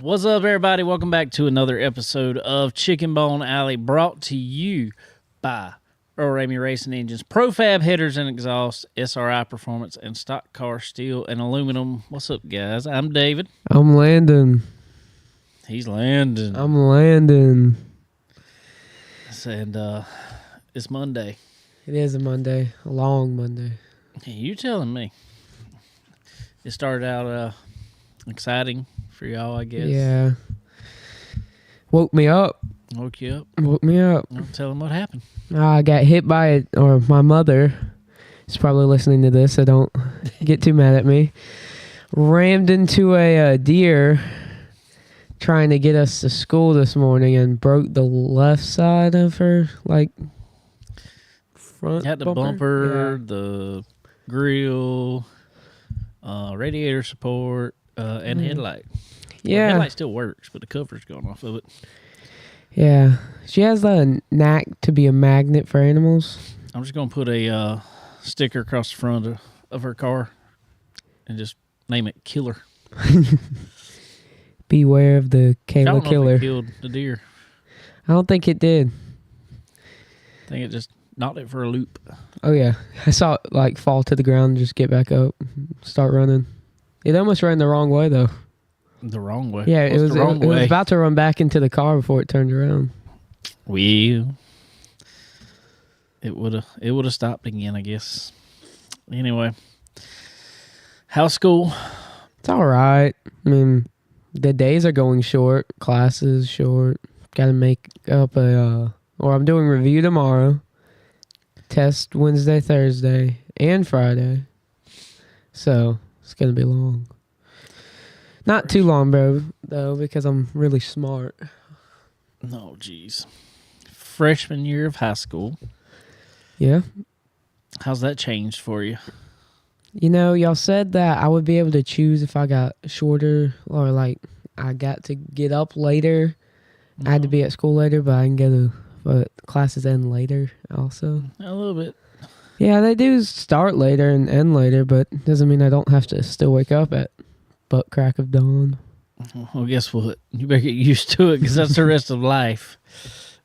What's up, everybody? Welcome back to another episode of Chicken Bone Alley, brought to you by Earl Ramey Racing Engines, Profab Headers and Exhaust, SRI Performance, and Stock Car Steel and Aluminum. What's up, guys? I'm David. I'm Landon. He's Landon. I'm Landon. And it's Monday. It is a Monday, a long Monday. Hey, you telling me. It started out exciting for y'all, I guess. Yeah. Woke me up. Woke you up. Woke me up. I'll tell them what happened. I got hit by or my mother is probably listening to this, so don't get too mad at me. Rammed into a deer trying to get us to school this morning and broke the left side of her, like, front Had the bumper. bumper, the grill, radiator support, and headlight. Yeah. The headlight still works, but the cover's gone off of it. Yeah. She has a knack to be a magnet for animals. I'm just going to put a sticker across the front of her car and just name it Killer. Beware of the I Kayla don't know Killer. if it killed the deer. I don't think it did. I think it just knocked it for a loop. Oh, yeah. I saw it, like, fall to the ground and just get back up, start running. It almost ran the wrong way, though. The wrong way. Yeah, What's it was the wrong it way. was about to run back into the car before it turned around. Well, it would have stopped again, I guess. Anyway, how's school? It's all right. I mean, the days are going short. Classes short. Got to make up or I'm doing review tomorrow. Test Wednesday, Thursday, and Friday. So, it's going to be long. Not too long, bro, though, because I'm really smart. No, geez. Freshman year of high school. Yeah. How's that changed for you? You know, y'all said that I would be able to choose if I got shorter or, like, I got to get up later. I had to be at school later, but I can go to classes end later also. A little bit. Yeah, they do start later and end later, but doesn't mean I don't have to still wake up at butt crack of dawn. Well, guess what? You better get used to it because that's the rest of life.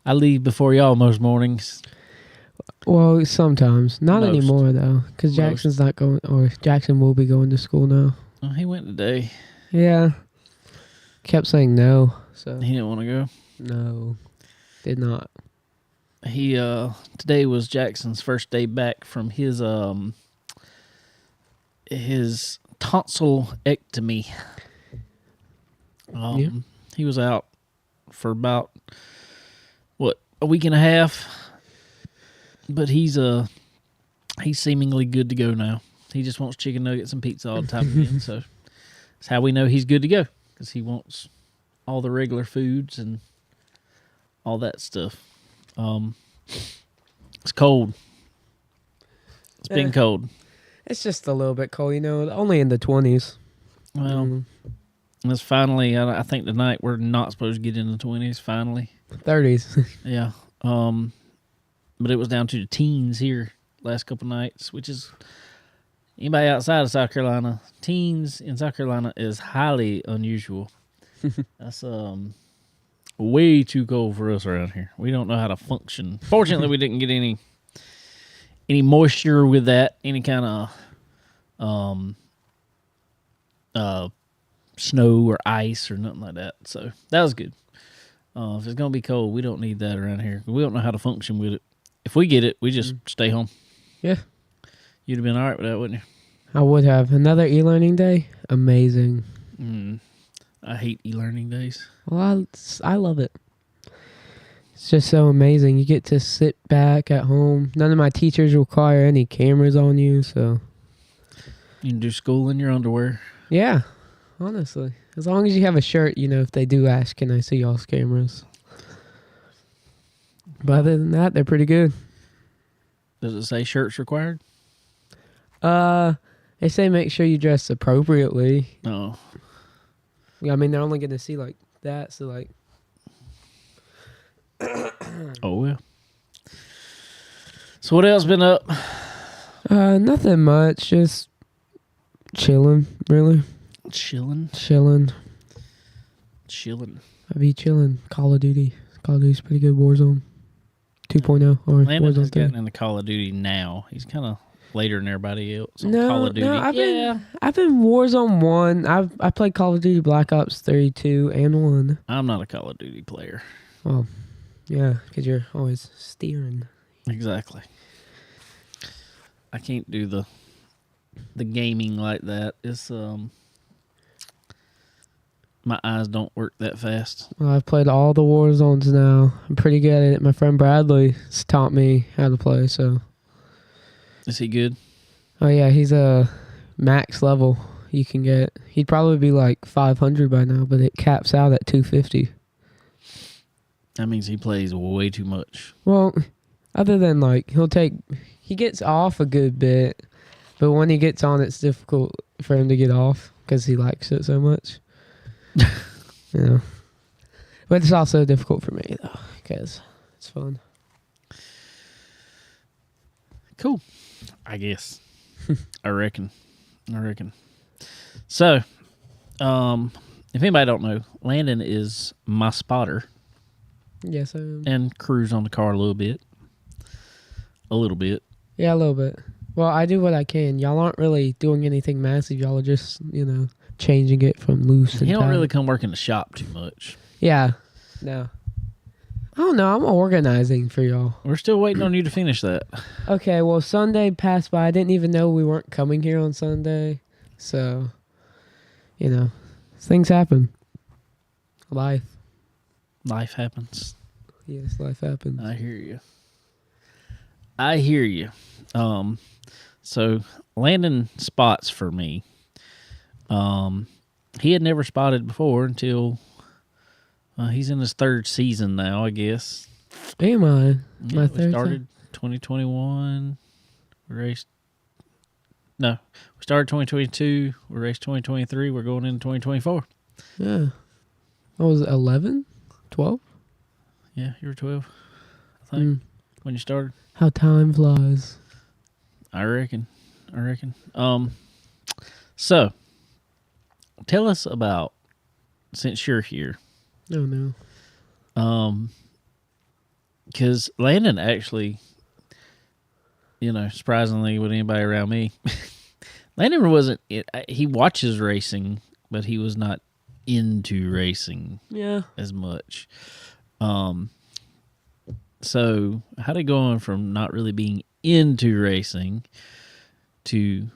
I leave before y'all most mornings. Well, sometimes. Not Most. anymore, though, because Jackson's not going, or Jackson will be going to school now. Oh, he went today. Yeah. Kept saying no, so. He didn't want to go. No. Did not. He today was Jackson's first day back from his tonsillectomy. Yeah. He was out for about a week and a half, but he's seemingly good to go now. He just wants chicken nuggets and pizza all the time again, so that's how we know he's good to go, because he wants all the regular foods and all that stuff. It's cold. It's been cold. It's just a little bit cold, you know, only in the 20s. Well, it's finally, I think tonight we're not supposed to get in the 20s, finally. 30s. Yeah. But it was down to the teens here last couple nights, which is, anybody outside of South Carolina, teens in South Carolina is highly unusual. That's way too cold for us around here. We don't know how to function. Fortunately, we didn't get any moisture with that, any kind of snow or ice or nothing like that. So that was good. If it's gonna be cold, we don't need that around here. We don't know how to function with it. If we get it, we just stay home. Yeah. You'd have been all right with that, wouldn't you? I would have. Another e-learning day? Amazing. I hate e-learning days. Well, I love it. It's just so amazing. You get to sit back at home. None of my teachers require any cameras on you, so. You can do school in your underwear. Yeah, honestly. As long as you have a shirt, you know, if they do ask, can I see y'all's cameras? But other than that, they're pretty good. Does it say shirts required? They say make sure you dress appropriately. No. Yeah, I mean, they're only going to see like that, so like. Oh, well. So what else been up? Nothing much. Just chilling, really. Chilling. Chilling. Chilling. I be chilling. Call of Duty. Call of Duty's pretty good. Warzone 2.0 or Landon has Warzone 3. gotten into Call of Duty now. He's kind of later than everybody else on No, Call of Duty. no, I've been Warzone 1. I played Call of Duty Black Ops 3, 2, and 1. I'm not a Call of Duty player. Well, yeah, because you're always steering. Exactly. I can't do the gaming like that. It's my eyes don't work that fast. Well, I've played all the Warzones now. I'm pretty good at it. My friend Bradley's taught me how to play, so. Is he good? Oh, yeah, he's a max level you can get. He'd probably be like 500 by now, but it caps out at 250. That means he plays way too much. Well, other than like, he gets off a good bit, but when he gets on, it's difficult for him to get off because he likes it so much. You know. But it's also difficult for me, though, because it's fun. Cool. I guess. I reckon. So, if anybody don't know, Landon is my spotter Yes, and cruise on the car a little bit. Yeah, a little bit. Well, I do what I can. Y'all aren't really doing anything massive. Y'all are just, changing it from loose and He don't tight. really come work in the shop too much. Yeah. No. I don't know. I'm organizing for y'all. We're still waiting on you to finish that. Okay, well, Sunday passed by. I didn't even know we weren't coming here on Sunday. So, things happen. Life. Life happens. Yes, life happens. I hear you. So Landon spots for me. He had never spotted before until he's in his third season now, I guess. Am I? Yeah, My we third started 2021. We started 2022. We raced 2023. We're going into 2024. Yeah. I was 11? 12? Yeah, you were 12, I think, when you started. How time flies. I reckon. So tell us about, since you're here. Oh, no. Because Landon actually, surprisingly with anybody around me, Landon wasn't, he watches racing, but he was not into racing as much. So how did it go on from not really being into racing to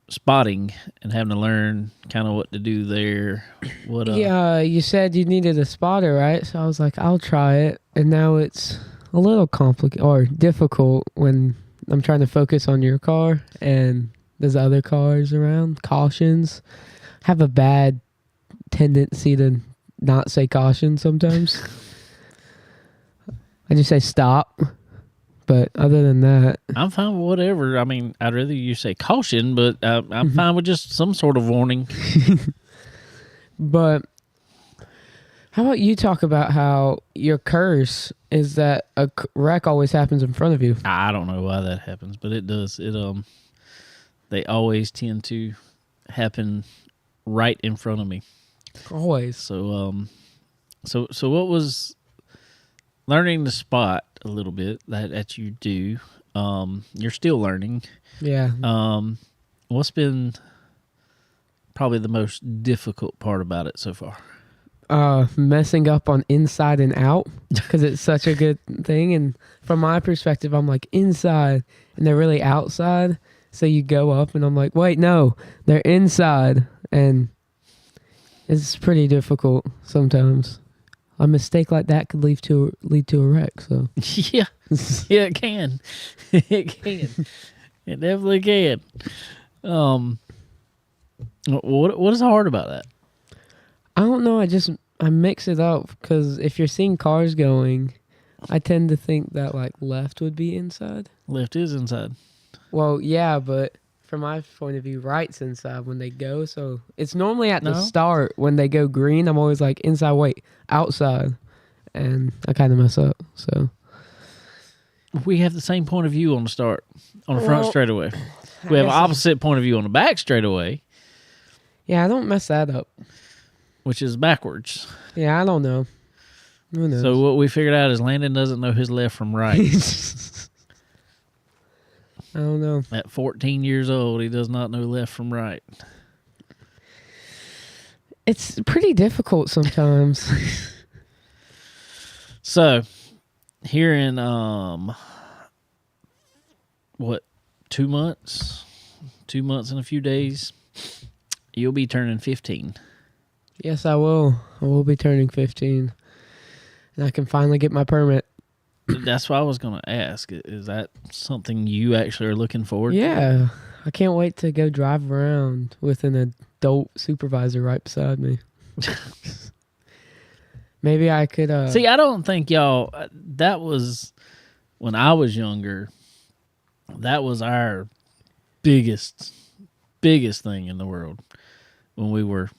spotting and having to learn kind of what to do there? Yeah, you said you needed a spotter, right? So I was like, I'll try it. And now it's a little complicated or difficult when I'm trying to focus on your car and there's other cars around. Cautions. Have a bad tendency to not say caution sometimes. I just say stop. But other than that, I'm fine with whatever. I mean, I'd rather you say caution, but I'm fine with just some sort of warning. But how about you talk about how your curse is that a wreck always happens in front of you? I don't know why that happens, but it does. They always tend to happen right in front of me. Always. So what was learning to spot a little bit that you do? You're still learning. Yeah. What's been probably the most difficult part about it so far? Messing up on inside and out because it's such a good thing. And from my perspective, I'm like inside and they're really outside. So you go up and I'm like, wait, no, they're inside. And it's pretty difficult sometimes. A mistake like that could lead to a wreck. So yeah, it can. It can. It definitely can. What is hard about that? I don't know. I mix it up because if you're seeing cars going, I tend to think that like left would be inside. Left is inside. Well, yeah, but from my point of view, right's inside when they go. So it's normally at the start when they go green. I'm always like inside, wait, outside, and I kind of mess up. So we have the same point of view on the start, on the front straightaway. We have opposite point of view on the back straightaway. Yeah, I don't mess that up. which is backwards. Yeah, I don't know. Who knows? So what we figured out is Landon doesn't know his left from right. I don't know. At 14 years old, he does not know left from right. It's pretty difficult sometimes. So, here in 2 months? 2 months and a few days, you'll be turning 15. Yes, I will. I will be turning 15. And I can finally get my permit. That's what I was going to ask. Is that something you actually are looking forward to? Yeah. I can't wait to go drive around with an adult supervisor right beside me. Maybe I could... See, I don't think y'all... That was... When I was younger, that was our biggest thing in the world. When we were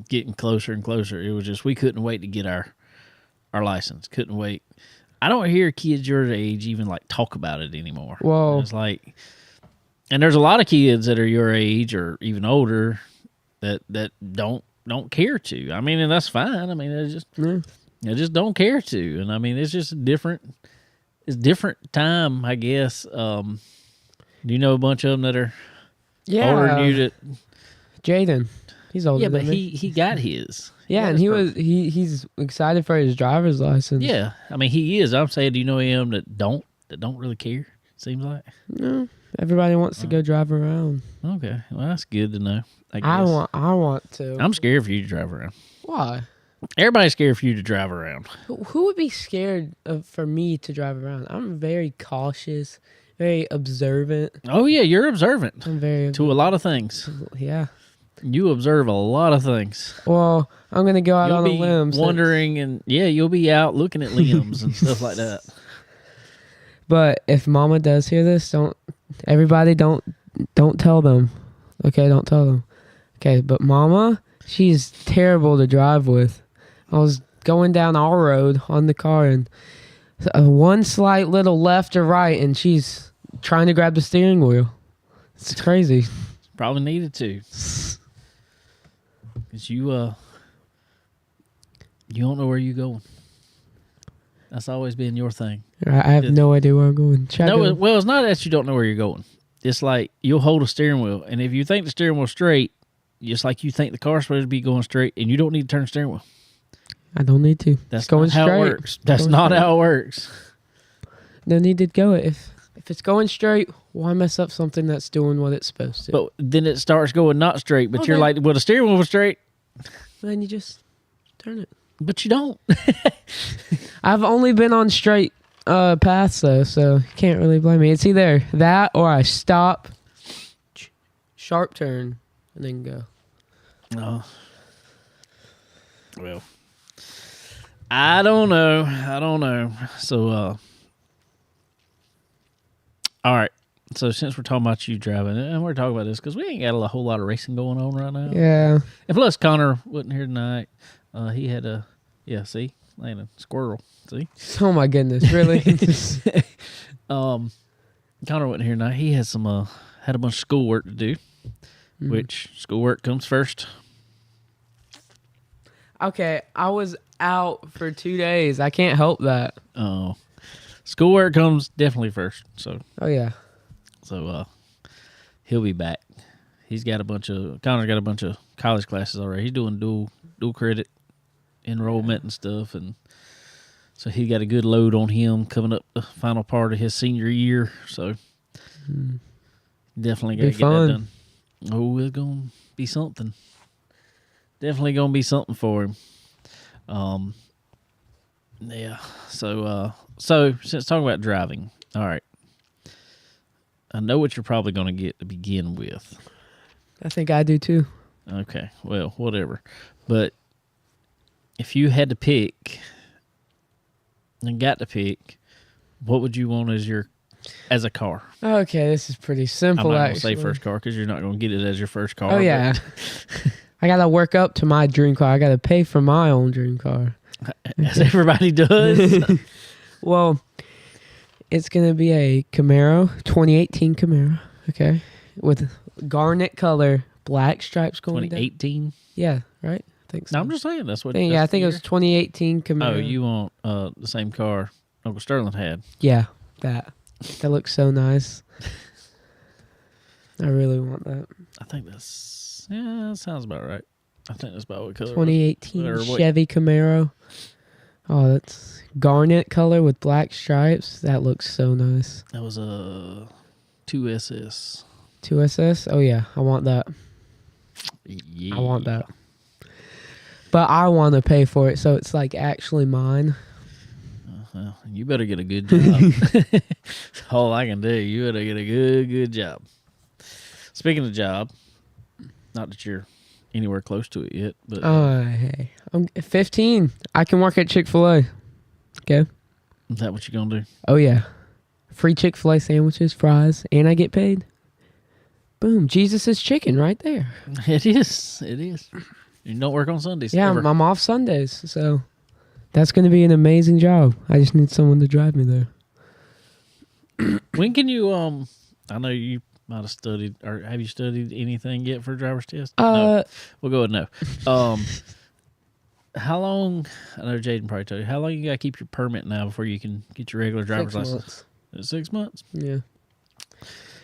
getting closer and closer, it was just... We couldn't wait to get our license. Couldn't wait. I don't hear kids your age even like talk about it anymore. Whoa. It's like, and there's a lot of kids that are your age or even older that don't care to. I mean, and that's fine. I mean, they just don't care to. And I mean, it's just different time, I guess. Do you know a bunch of them that are older than you? That Jaden, he's older. Yeah, but than me. he got his. Yeah, and he's excited for his driver's license. Yeah, I mean he is. I'm saying, do you know him that don't really care? Seems like no. Everybody wants to go drive around. Okay, well that's good to know. I guess. I want to. I'm scared for you to drive around. Why? Everybody's scared for you to drive around. Who would be scared for me to drive around? I'm very cautious, very observant. Oh yeah, you're observant. I'm very to a lot of things. Yeah. You observe a lot of things. Well, I'm gonna go out You'll on be a limb. Wondering, and yeah, you'll be out looking at limbs and stuff like that. But if Mama does hear this, don't tell them. Okay, don't tell them. Okay, but Mama, she's terrible to drive with. I was going down our road on the car, and one slight little left or right, and she's trying to grab the steering wheel. It's crazy. Probably needed to. Because you don't know where you're going. That's always been your thing. I have no idea where I'm going. Well, it's not that you don't know where you're going. It's like you'll hold a steering wheel, and if you think the steering wheel's straight, just like you think the car's supposed to be going straight, and you don't need to turn the steering wheel. I don't need to. That's it's going not how straight. It works. That's not how it works. No need to go it. If it's going straight, why mess up something that's doing what it's supposed to? But then it starts going not straight, but you're like, well, the steering wheel was straight. Then you just turn it. But you don't. I've only been on straight paths, though, so you can't really blame me. It's either that or I stop, sharp turn, and then go. No. Well, I don't know. So, all right. So since we're talking about you driving, and we're talking about this because we ain't got a whole lot of racing going on right now. Yeah. And plus, Connor wasn't here tonight. He had a, see, Landon, squirrel. See? Oh my goodness, really? Connor wasn't here tonight. He had had a bunch of schoolwork to do, which schoolwork comes first. Okay, I was out for 2 days. I can't help that. Oh, schoolwork comes definitely first. So. Oh yeah. So he'll be back. Connor's got a bunch of college classes already. He's doing dual credit enrollment and stuff, and so he got a good load on him coming up the final part of his senior year. So definitely got to get that done. Oh, it's gonna be something. Definitely gonna be something for him. Yeah. So since talking about driving, all right. I know what you're probably going to get to begin with. I think I do too. Okay, well, whatever. But if you had to pick and got to pick, what would you want as a car? Okay, this is pretty simple. I'm not actually. going to say first car because you're not going to get it as your first car. Oh yeah, I gotta work up to my dream car. I gotta pay for my own dream car, as everybody does. Well. It's going to be a Camaro, 2018 Camaro, okay, with garnet color, black stripes going 2018? down. Yeah, right? think so. No, I'm just saying that's what. Yeah, I that's think the it was year. 2018 Camaro. Oh, you want the same car Uncle Sterling had? Yeah, that looks so nice. I really want that. I think that sounds about right. I think that's about what color. 2018 Or what- Chevy Camaro. Oh, that's garnet color with black stripes. That looks so nice. That was a 2SS. 2SS. Oh yeah, I want that. Yeah. I want that. But I want to pay for it, so it's like actually mine. Well, you better get a good job. That's all I can do. You better get a good job. Speaking of job, not that you're anywhere close to it yet, but Hey, I'm 15. I can work at Chick-fil-A. Okay. is that what you're gonna do? Oh yeah, free Chick-fil-A sandwiches, fries, and I get paid. Boom, Jesus' chicken right there. It is. It is. You don't work on Sundays. Yeah, ever. I'm off Sundays, so that's going to be an amazing job. I just need someone to drive me there. When can you? I know you might have studied, or have you studied anything yet for a driver's test? No. We'll go with no. How long? I know Jaden probably told you. How long you got to keep your permit now before you can get your regular driver's 6 license? months. 6 months. Yeah.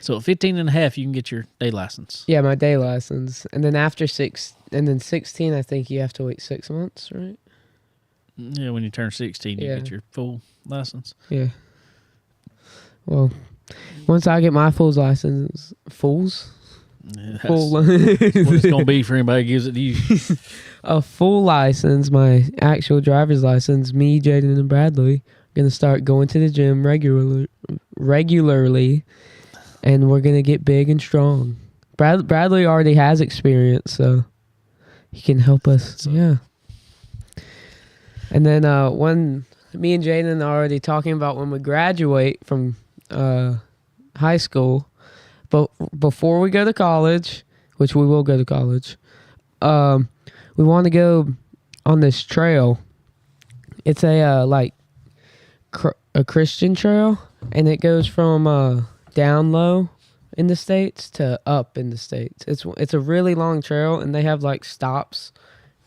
So at 15 and a half, you can get your day license. Yeah, my day license. And then after 16, I think you have to wait 6 months, right? Yeah, when you turn 16, you Yeah. get your full license. Yeah. Well, once I get my full license, Yeah, that's full, what it's going to be for anybody who gives it to you. a full license, my actual driver's license, me, Jaden, and Bradley gonna start going to the gym regularly, and we're gonna get big and strong. Bradley already has experience, so he can help us. So- Yeah. And then when me and Jaden are already talking about when we graduate from high school, but before we go to college, which we will go to college, we want to go on this trail. It's a a Christian trail, and it goes from down low in the States to up in the States. It's a really long trail, and they have like stops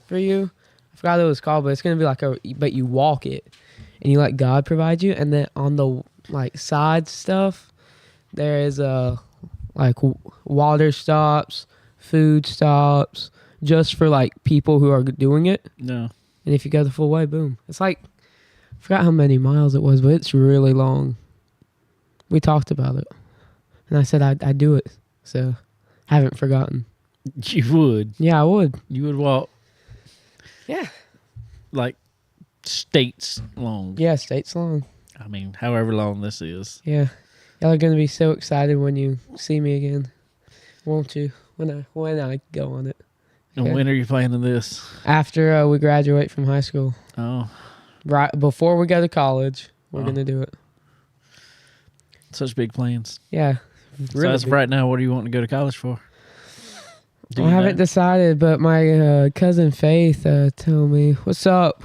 for you. I forgot what it was called, but it's gonna be but you walk it, and you let God provide you. And then on the like side stuff, there is water stops, food stops, just for like people who are doing it. No. And if you go the full way, boom. It's like, I forgot how many miles it was, but it's really long. We talked about it. And I said I'd do it. So, haven't forgotten. You would. Yeah, I would. You would walk Yeah. like states long. Yeah, states long. I mean, however long this is. Yeah. Y'all are going to be so excited when you see me again. Won't you? When I go on it. And Okay. when are you planning this? After we graduate from high school. Oh, Right before we go to college, we're Oh. going to do it. such big plans. Yeah. So as of right now, what do you want to go to college for? Do I you haven't know? decided, but my cousin Faith told me, "What's up?"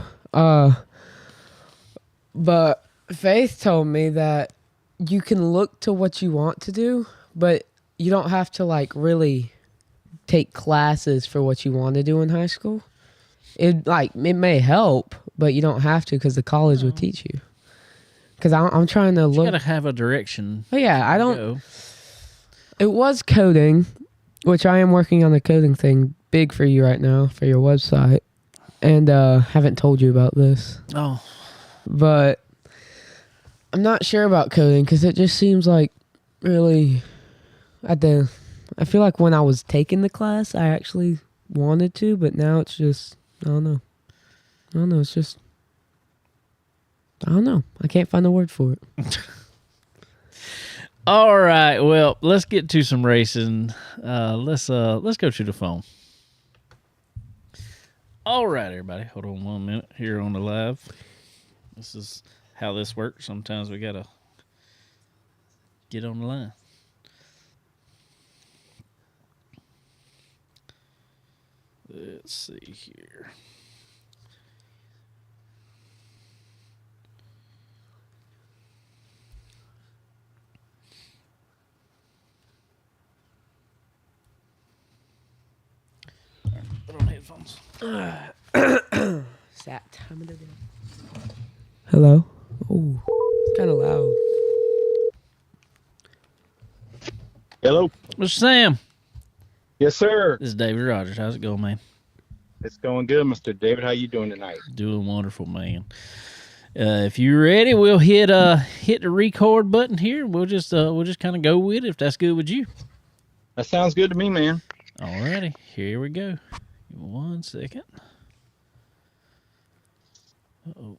But Faith told me that you can look to what you want to do, but you don't have to like really take classes for what you want to do in high school. It may help, but you don't have to because the college would teach you. Because I'm trying to You look. gotta have a direction. Oh yeah, I to don't. go. It was coding, which I am working on the coding thing big for you right now for your website. And haven't told you about this. Oh, But I'm not sure about coding because it just seems like really I feel like when I was taking the class I actually wanted to, but now it's just I don't know. It's just I don't know. I can't find a word for it. all right. Well, let's get to some racing. Let's go to the phone. All right, everybody. Hold on 1 minute here on the live. This is how this works. Sometimes we gotta get on the line. Let's see here. Put on headphones. headphones. It's that time of the day. Hello. Oh, it's kind of loud. Hello. Mr. Sam. Yes, sir. This is David Rogers. How's it going, man? It's going good, Mr. David. How you doing tonight? Doing wonderful, man. If you're ready, we'll hit the record button here. We'll just kind of go with it if that's good with you. That sounds good to me, man. Alrighty, here we go. Give me 1 second. Uh-oh.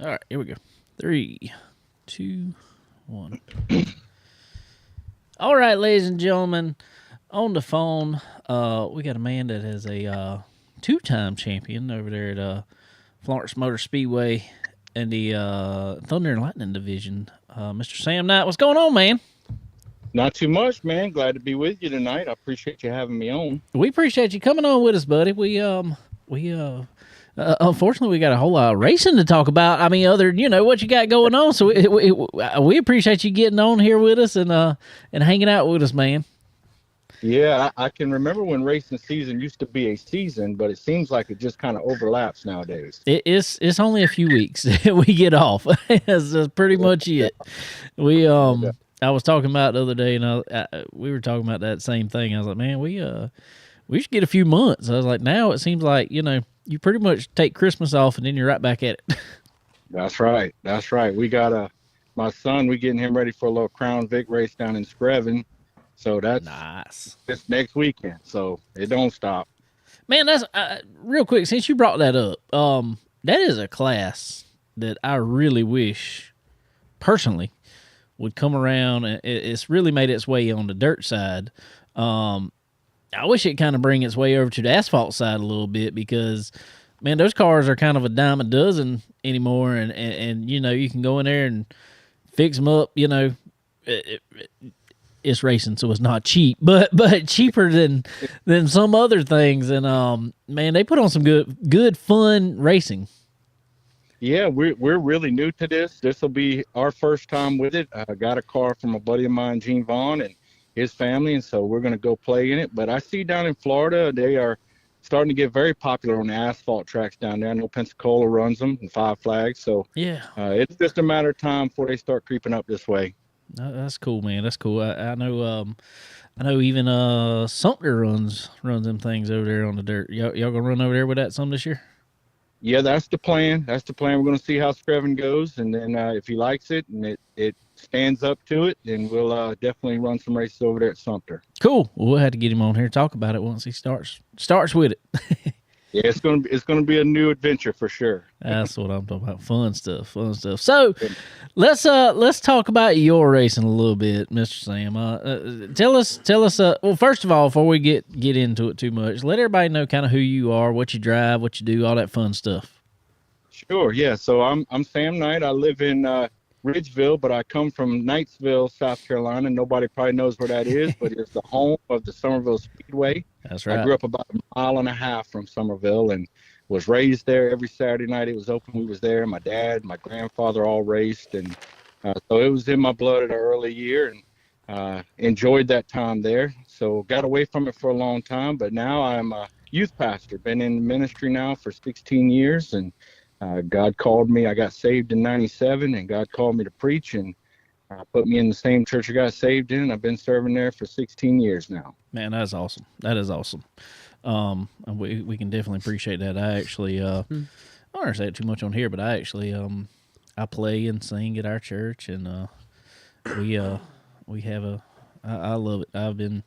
All right, here we go. 3, 2, 1. All right, ladies and gentlemen, on the phone, we got a man that is a two-time champion over there at Florence Motor Speedway in the Thunder and Lightning division. Mr. Sam Knight, what's going on, man? Not too much, man. Glad to be with you tonight. I appreciate you having me on. We appreciate you coming on with us, buddy. Unfortunately, we got a whole lot of racing to talk about. I mean, what you got going on. So we appreciate you getting on here with us and hanging out with us, man. Yeah, I can remember when racing season used to be a season, but it seems like it just kind of overlaps nowadays. It's only a few weeks that we get off. That's pretty much it. I was talking about the other day, and we were talking about that same thing. I was like, man, we should get a few months. I was like, now it seems like you pretty much take Christmas off and then you're right back at it. That's right. We got my son. We getting him ready for a little Crown Vic race down in Screven. So that's nice. This next weekend. So it don't stop. Man, that's real quick. Since you brought that up, that is a class that I really wish, personally, would come around. It's really made its way on the dirt side. I wish it kind of bring its way over to the asphalt side a little bit because, man, those cars are kind of a dime a dozen anymore, and you can go in there and fix them up. It's racing, so it's not cheap, but cheaper than some other things. And man, they put on some good fun racing. Yeah, we're really new to this. This will be our first time with it. I got a car from a buddy of mine, Gene Vaughn, and his family, and so we're going to go play in it. But I see down in Florida, they are starting to get very popular on the asphalt tracks down there. I know Pensacola runs them and Five Flags, so yeah, it's just a matter of time before they start creeping up this way. That's cool, man. That's cool. I know. I know even Sumter runs them things over there on the dirt. Y'all gonna run over there with that some this year? Yeah, that's the plan. We're going to see how Screven goes, and then if he likes it and it stands up to it, then we'll definitely run some races over there at Sumter. Cool. Well, we'll have to get him on here to talk about it once he starts with it. Yeah, it's gonna be a new adventure for sure. That's what I'm talking about. Fun stuff. So, let's talk about your racing a little bit, Mr. Sam. Tell us. Well, first of all, before we get into it too much, let everybody know kind of who you are, what you drive, what you do, all that fun stuff. Sure. Yeah. So I'm Sam Knight. I live in Ridgeville, but I come from Knightsville, South Carolina. Nobody probably knows where that is, but it's the home of the Somerville Speedway. That's right. I grew up about a mile and a half from Somerville and was raised there. Every Saturday night it was open, we was there. My dad, my grandfather all raced, and so it was in my blood at an early year, and enjoyed that time there. So got away from it for a long time, but now I'm a youth pastor. Been in ministry now for 16 years, and God called me. I got saved in 97, and God called me to preach and put me in the same church I got saved in. I've been serving there for 16 years now. Man, that's awesome. That is awesome. And we can definitely appreciate that. I actually, I don't want to say it too much on here, but I actually, I play and sing at our church, and we have I love it. I've been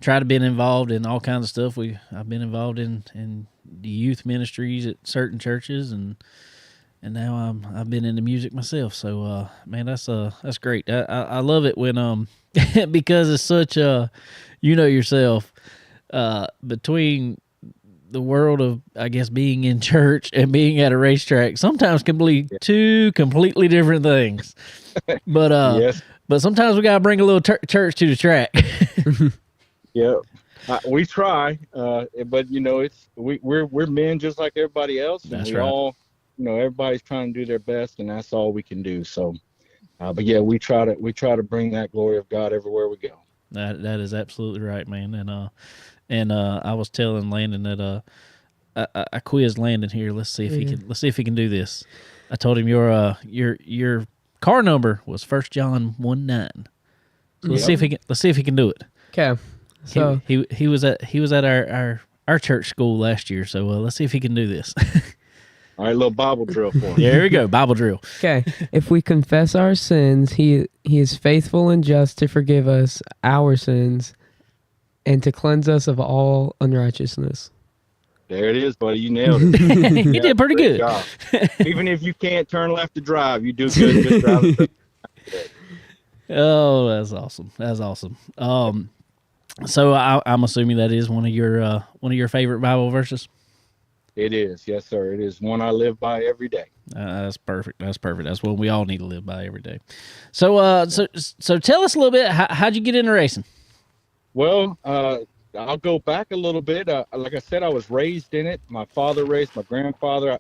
to be involved in all kinds of stuff. I've been involved in the youth ministries at certain churches, and now I've been into music myself. So man, that's great. I love it when because it's such yourself between the world of, I guess, being in church and being at a racetrack sometimes can be two completely different things. But yes. But sometimes we gotta bring a little church to the track. Yeah, we try, but we're men just like everybody else, and That's we right. all everybody's trying to do their best, and that's all we can do. So, but yeah, we try to bring that glory of God everywhere we go. That is absolutely right, man. And I was telling Landon that I quizzed Landon here. Let's see if he can do this. I told him your car number was 1 John 1:9. So let's see if he can do it. Okay. So he was at our church school last year. So let's see if he can do this. All right, little Bible drill for him. There we go, Bible drill. okay, if we confess our sins, he is faithful and just to forgive us our sins and to cleanse us of all unrighteousness. There it is, buddy. You nailed it. You did pretty good. Job. Even if you can't turn left to drive, you do good. Just drive. Oh, that's awesome. That's awesome. So I'm assuming that is one of your favorite Bible verses. It is, yes, sir. It is one I live by every day. That's perfect. That's perfect. That's one we all need to live by every day. So, so tell us a little bit. How'd you get into racing? Well, I'll go back a little bit. Like I said, I was raised in it. My father raced. My grandfather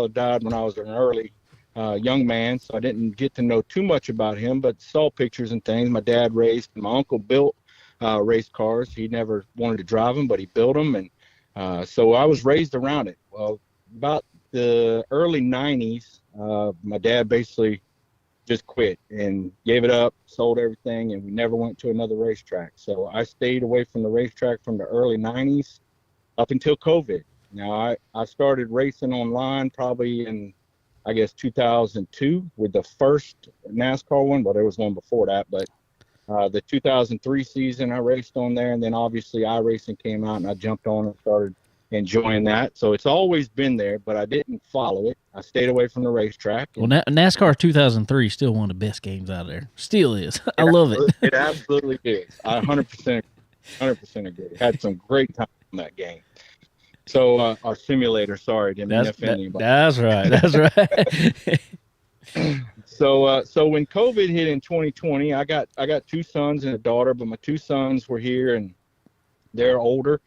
died when I was an early young man, so I didn't get to know too much about him, but saw pictures and things. My dad raced. My uncle built race cars. He never wanted to drive them, but he built them, and so I was raised around it. Well, about the early 90s, my dad basically just quit and gave it up, sold everything, and we never went to another racetrack. So I stayed away from the racetrack from the early 90s up until COVID. Now, I started racing online probably in, I guess, 2002 with the first NASCAR one, but there was one before that. But the 2003 season I raced on there, and then obviously iRacing came out and I jumped on and started enjoying that. So it's always been there, but I didn't follow it. I stayed away from the racetrack. Well, NASCAR 2003 is still one of the best games out there. Still is. I love it. It absolutely is. I 100% agree. Had some great time in that game. So our simulator, sorry, didn't mean to offend anybody. That's right. That's right. So when COVID hit in 2020, I got two sons and a daughter, but my two sons were here and they're older,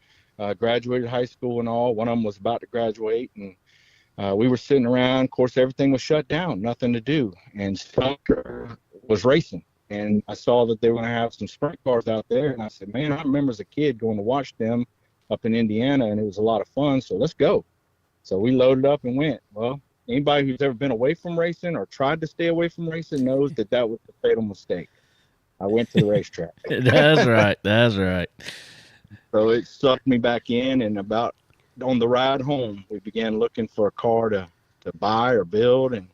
graduated high school and all. One of them was about to graduate, and we were sitting around. Of course, everything was shut down, nothing to do, and soccer was racing. And I saw that they were going to have some sprint cars out there, and I said, man, I remember as a kid going to watch them up in Indiana, and it was a lot of fun, so let's go. So we loaded up and went. Well, anybody who's ever been away from racing or tried to stay away from racing knows that was a fatal mistake. I went to the racetrack. That's right. That's right. So it sucked me back in, and about on the ride home, we began looking for a car to buy or build, and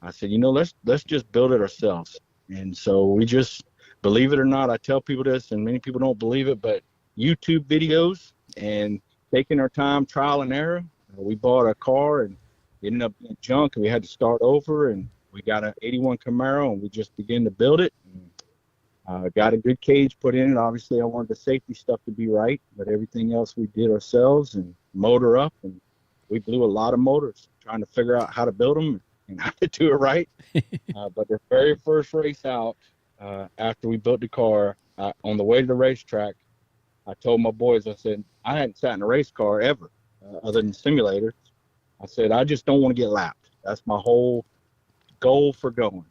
I said, let's just build it ourselves. And so we just, believe it or not, I tell people this, and many people don't believe it, but YouTube videos and taking our time, trial and error, we bought a car and it ended up being junk, and we had to start over, and we got an 81 Camaro, and we just began to build it. Got a good cage put in it. Obviously, I wanted the safety stuff to be right, but everything else we did ourselves, and motor up, and we blew a lot of motors trying to figure out how to build them and how to do it right. But the very first race out, after we built the car, on the way to the racetrack, I told my boys, I said, I hadn't sat in a race car ever, other than simulators. I said, I just don't want to get lapped. That's my whole goal for going.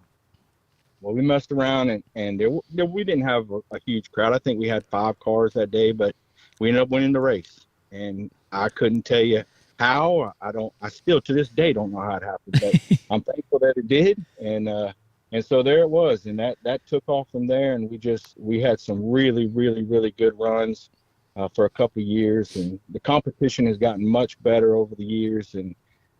Well, we messed around, and we didn't have a huge crowd. I think we had 5 cars that day, but we ended up winning the race. And I couldn't tell you how. I still to this day don't know how it happened, but I'm thankful that it did. And so there it was, and that took off from there. And we had some really, really, really good runs for a couple of years, and the competition has gotten much better over the years. And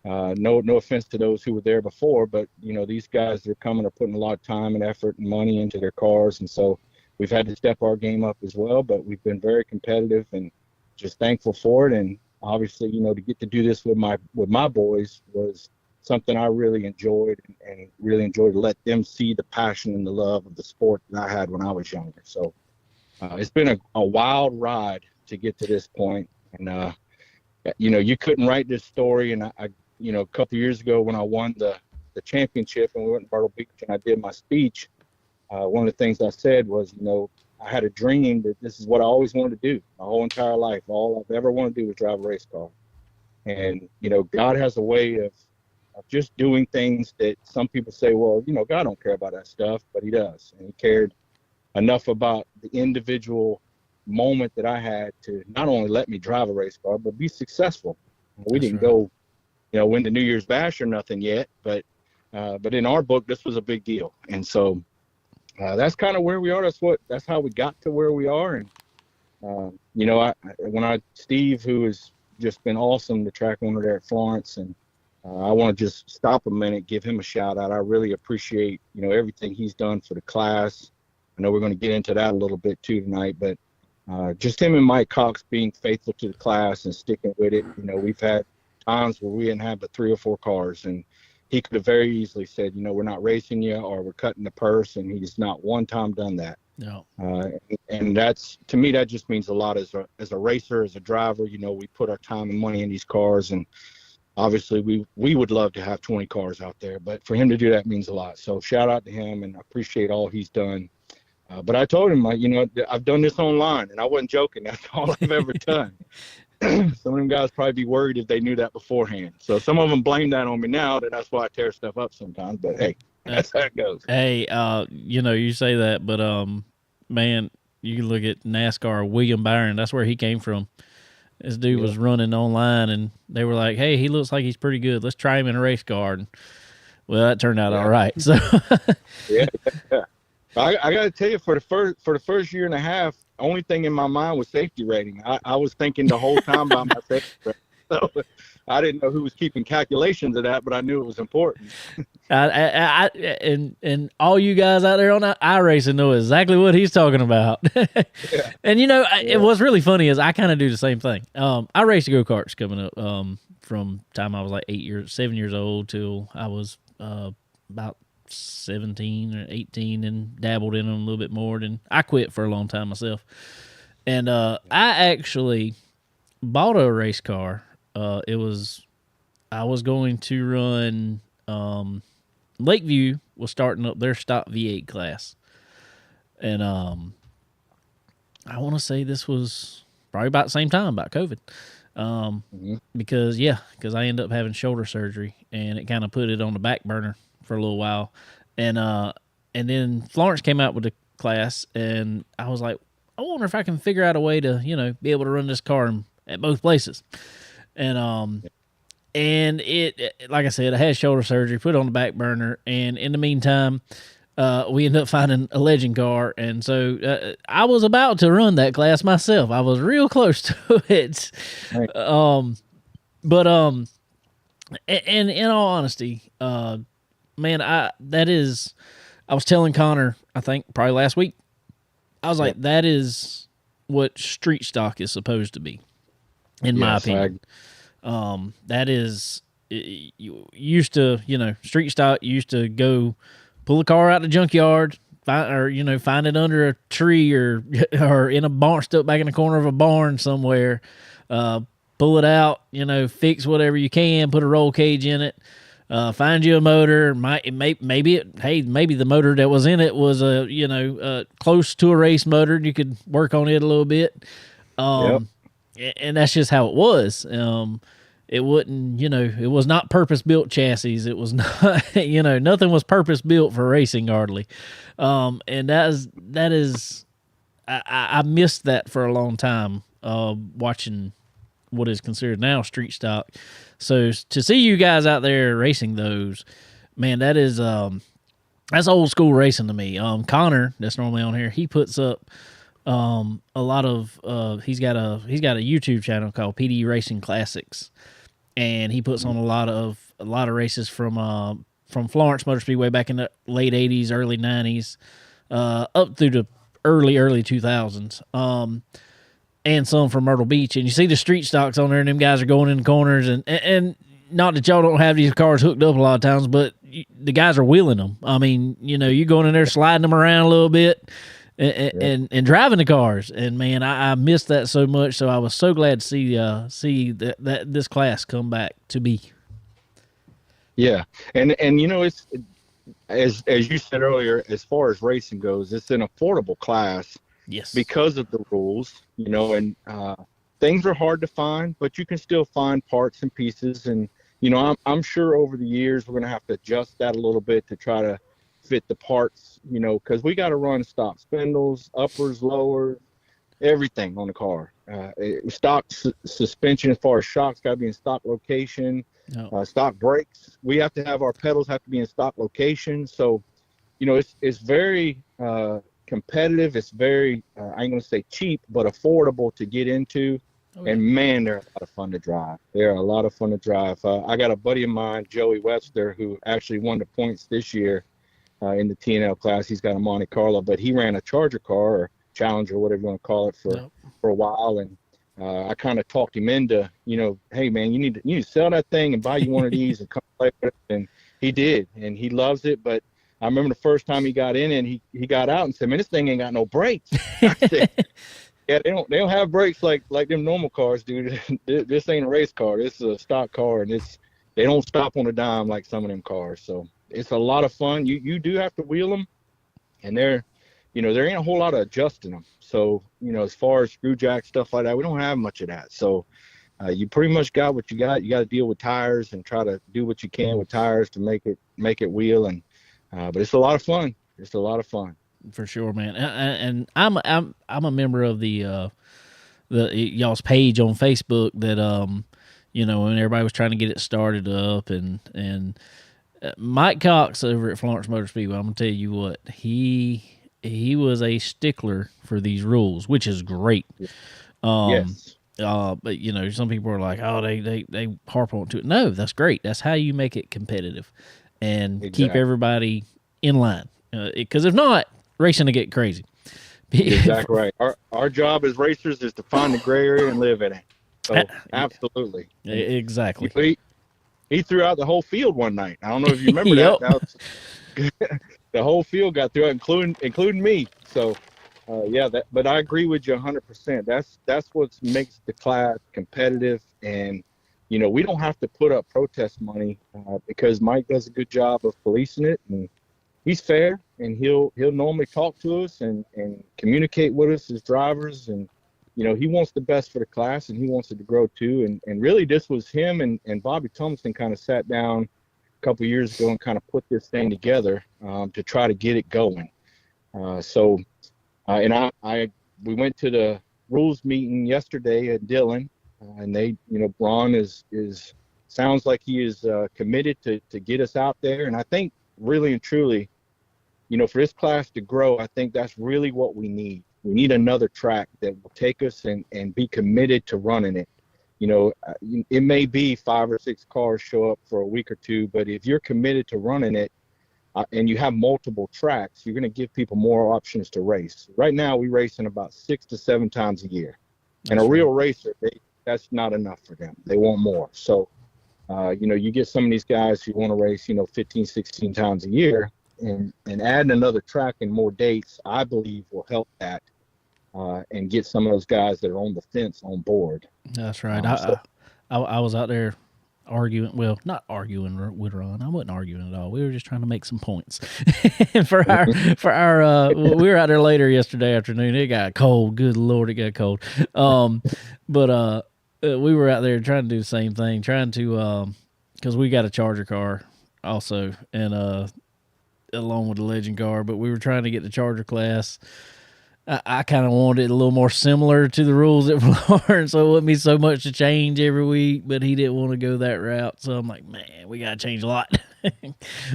no offense to those who were there before, but these guys that are coming are putting a lot of time and effort and money into their cars, and so we've had to step our game up as well. But we've been very competitive and just thankful for it. And obviously, to get to do this with my boys was something I really enjoyed, and really enjoyed to let them see the passion and the love of the sport that I had when I was younger. So it's been a wild ride to get to this point. And you couldn't write this story. And I a couple of years ago when I won the championship and we went to Myrtle Beach and I did my speech, one of the things I said was, I had a dream that this is what I always wanted to do my whole entire life. All I've ever wanted to do was drive a race car. And, God has a way of just doing things that some people say, well, God don't care about that stuff, but he does. And he cared enough about the individual moment that I had to not only let me drive a race car, but be successful. We That's didn't right. go, win the New Year's Bash or nothing yet, but in our book, this was a big deal. And so that's kind of where we are. That's how we got to where we are. And, Steve, who has just been awesome, the track owner there at Florence, and I want to just stop a minute, give him a shout out. I really appreciate, everything he's done for the class. I know we're going to get into that a little bit too tonight, but just him and Mike Cox being faithful to the class and sticking with it. We've had times where we didn't have but 3 or 4 cars, and he could have very easily said, we're not racing you, or we're cutting the purse, and he's not one time done that. No. And that's, to me, that just means a lot as a racer, as a driver. We put our time and money in these cars, and obviously we would love to have 20 cars out there, but for him to do that means a lot. So shout out to him, and I appreciate all he's done. But I told him, I've done this online, and I wasn't joking. That's all I've ever done. Some of them guys probably be worried if they knew that beforehand. So some of them blame that on me now, that's why I tear stuff up sometimes. But hey, that's how it goes. Hey, you say that, but man, you can look at NASCAR. William Byron, that's where he came from. This dude was running online, and they were like, "Hey, he looks like he's pretty good. Let's try him in a race car." And, well, that turned out all right. So yeah. I got to tell you, for the first year and a half, only thing in my mind was safety rating. I was thinking the whole time about my safety rating. So I didn't know who was keeping calculations of that, but I knew it was important. And all you guys out there on iRacing know exactly what he's talking about. Yeah. And what's really funny is I kind of do the same thing. I raced go-karts coming up from time I was like 7 years old till I was about 17 or 18, and dabbled in them a little bit more. Then I quit for a long time myself. And I actually bought a race car. I was going to run Lakeview was starting up their stock V8 class. And I want to say this was probably about the same time, about COVID. Because I ended up having shoulder surgery, and it kind of put it on the back burner for a little while. And then Florence came out with a class, and I was like, I wonder if I can figure out a way to, be able to run this car at both places. And it, like I said, I had shoulder surgery, put it on the back burner, and in the meantime, we ended up finding a legend car, and so I was about to run that class myself. I was real close to it. Right. And in all honesty, man, I was telling Connor, I think probably last week, I was like, that is what street stock is supposed to be, in my opinion. That is, you used to, street stock, you used to go pull a car out the junkyard, find it under a tree or in a barn, stuck back in the corner of a barn somewhere, pull it out, fix whatever you can, put a roll cage in it, find you a motor. Maybe the motor that was in it was close to a race motor, and you could work on it a little bit. And that's just how it was. It wouldn't, it was not purpose-built chassis. It was not, nothing was purpose-built for racing hardly. And that is, I missed that for a long time, watching what is considered now street stock. So to see you guys out there racing those, man, that is, that's old school racing to me. Connor, that's normally on here, he puts up a lot of he's got a YouTube channel called PD Racing Classics, and he puts on a lot of races from Florence Motor Speedway back in the late 80s, early 90s, up through the early 2000s, and some from Myrtle Beach. And you see the street stocks on there, and them guys are going in the corners, and not that y'all don't have these cars hooked up a lot of times, but the guys are wheeling them. I mean, you going in there sliding them around a little bit. And driving the cars, and man, I missed that so much. So I was so glad to see that this class come back to be. Yeah, and it's as you said earlier, as far as racing goes, it's an affordable class. Yes, because of the rules, and things are hard to find, but you can still find parts and pieces, and I'm sure over the years we're going to have to adjust that a little bit to try to fit the parts, because we got to run stock spindles, uppers, lowers, everything on the car. Stock suspension as far as shocks got to be in stock location. No. Stock brakes, we have to have our pedals have to be in stock location. So, it's very competitive. It's very, I ain't going to say cheap, but affordable to get into. Oh, And man, they're a lot of fun to drive. They're a lot of fun to drive. I got a buddy of mine, Joey Webster, who actually won the points this year in the TNL class. He's got a Monte Carlo, but he ran a Charger car or Challenger, whatever you want to call it, for a while. And I kind of talked him into, hey man, you need to sell that thing and buy you one of these and come play with it. And he did, and he loves it. But I remember the first time he got in and he got out and said, man, this thing ain't got no brakes. I said, yeah, they don't have brakes like them normal cars, dude. This ain't a race car. This is a stock car, and they don't stop on a dime like some of them cars. So it's a lot of fun. You do have to wheel them, and there ain't a whole lot of adjusting them. So as far as screw jack stuff like that, we don't have much of that. So you pretty much got what you got. You got to deal with tires and try to do what you can with tires to make it wheel. And but it's a lot of fun. It's a lot of fun. For sure, man. And I'm a member of the y'all's page on Facebook that when everybody was trying to get it started up, and Mike Cox over at Florence Motor Speedway, I'm gonna tell you what, he was a stickler for these rules, which is great. Yes. But some people are like, oh, they harp on to it. No, that's great. That's how you make it competitive and keep everybody in line. Because if not, racing to get crazy. Exactly right. Our job as racers is to find the gray area and live in it. So absolutely. Exactly. He threw out the whole field one night. I don't know if you remember that. The whole field got through it, including me. So but I agree with you 100%. That's what makes the class competitive. And we don't have to put up protest money because Mike does a good job of policing it, and he's fair, and he'll normally talk to us and communicate with us as drivers. And, he wants the best for the class, and he wants it to grow too. And really this was him and Bobby Thompson kind of sat down a couple of years ago and kind of put this thing together to try to get it going. We went to the rules meeting yesterday at Dillon, and they, Braun is sounds like he is committed to get us out there. And I think really and truly, for this class to grow, I think that's really what we need. We need another track that will take us and be committed to running it. It may be 5 or 6 cars show up for a week or two, but if you're committed to running it and you have multiple tracks, you're going to give people more options to race. Right now, we race in about 6 to 7 times a year. And a real racer, that's not enough for them. They want more. So, you get some of these guys who want to race, 15, 16 times a year. And adding another track and more dates, I believe, will help that and get some of those guys that are on the fence on board. That's right. I was out there arguing. Well, not arguing with Ron. I wasn't arguing at all. We were just trying to make some points. for our we were out there later yesterday afternoon. It got cold. Good Lord, it got cold. But we were out there trying to do the same thing, trying to because we got a Charger car also, and along with the Legend car, but we were trying to get the Charger class. I kind of wanted it a little more similar to the rules at Florence, so it wouldn't be so much to change every week, but he didn't want to go that route. So I'm like, man, we got to change a lot.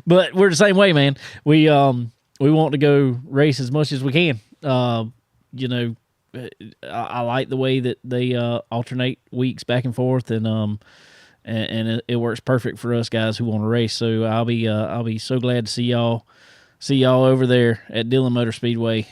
But we're the same way, man. We want to go race as much as we can. I like the way that they alternate weeks back and forth, and it works perfect for us guys who want to race. So I'll be so glad to see y'all over there at Dillon Motor Speedway.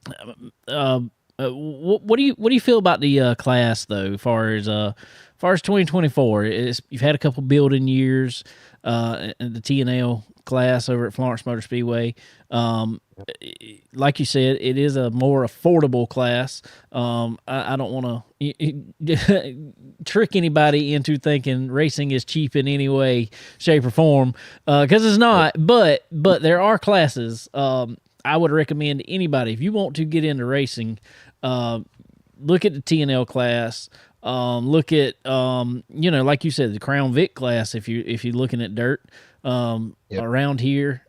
What do you feel about the class though, as far as 2024? You've had a couple building years in the TNL class over at Florence Motor Speedway. Like you said, it is a more affordable class. I don't want to trick anybody into thinking racing is cheap in any way, shape, or form, because it's not. But there are classes. I would recommend to anybody, if you want to get into racing, look at the TNL class Look at like you said, the Crown Vic class. If you're looking at dirt Yep. around here,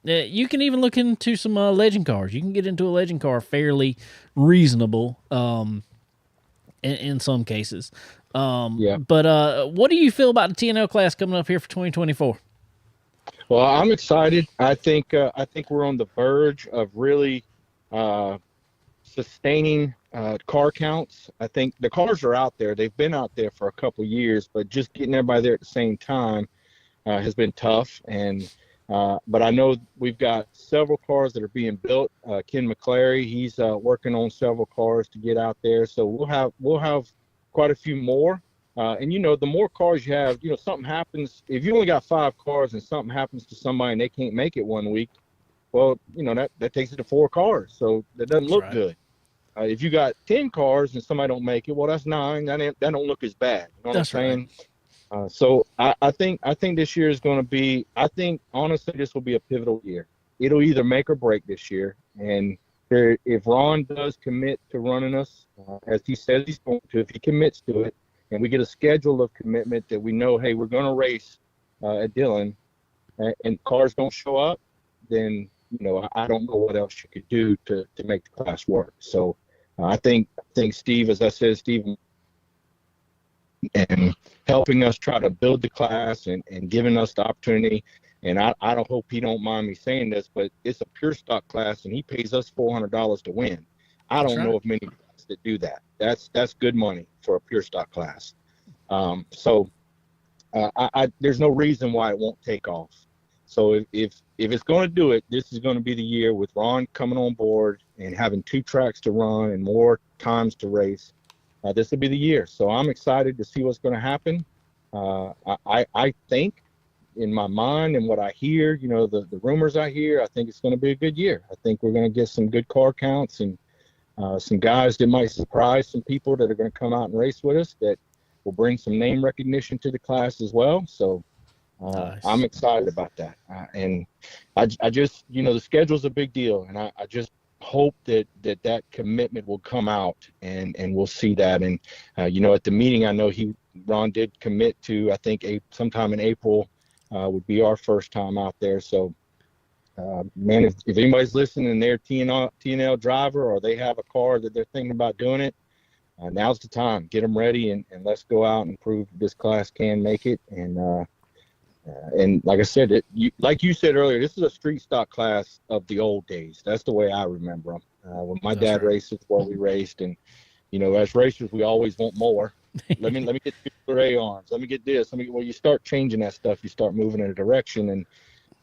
you can even look into some legend cars. You can get into a legend car fairly reasonable in some cases. Yeah. But what do you feel about the TNL class coming up here for 2024? Well, I'm excited. I think we're on the verge of really sustaining car counts. I think the cars are out there. They've been out there for a couple years, but just getting everybody there at the same time has been tough. And but I know we've got several cars that are being built. Ken McClary, he's working on several cars to get out there. So we'll have quite a few more. And the more cars you have, something happens. If you only got 5 cars and something happens to somebody and they can't make it one week, well, that takes it to 4 cars. So that doesn't look good. If you got 10 cars and somebody don't make it, well, that's 9. That don't look as bad. You know what I'm saying? So I think this year is going to be. I think honestly, this will be a pivotal year. It'll either make or break this year. And if Ron does commit to running us, as he says he's going to, if he commits to it, and we get a schedule of commitment that we know, hey, we're going to race at Dillon, and cars don't show up, then I don't know what else you could do to make the class work. So I think Steve, as I said, Steve, and helping us try to build the class and giving us the opportunity. And I don't hope he don't mind me saying this, but it's a pure stock class, and he pays us $400 to win. I don't know of many guys that do that. That's good money for a pure stock class. So there's no reason why it won't take off. So if it's going to do it, this is going to be the year with Ron coming on board and having 2 tracks to run and more times to race. This will be the year. So I'm excited to see what's going to happen. I think in my mind and what I hear, the rumors I hear, I think it's going to be a good year. I think we're going to get some good car counts and some guys that might surprise some people that are going to come out and race with us that will bring some name recognition to the class as well. So Nice. I'm excited about that. And I just, the schedule's a big deal. And I just hope that commitment will come out and we'll see that. And, at the meeting, I know Ron did commit to, I think sometime in April would be our first time out there. So, man, if anybody's listening and they're TNL driver or they have a car that they're thinking about doing it, now's the time. Get them ready and let's go out and prove this class can make it. And like I said, like you said earlier, this is a street stock class of the old days. That's the way I remember them. When my dad raced, it's where we raced. And, as racers, we always want more. Let me get 2 A arms. Let me get this. Well, you start changing that stuff. You start moving in a direction. And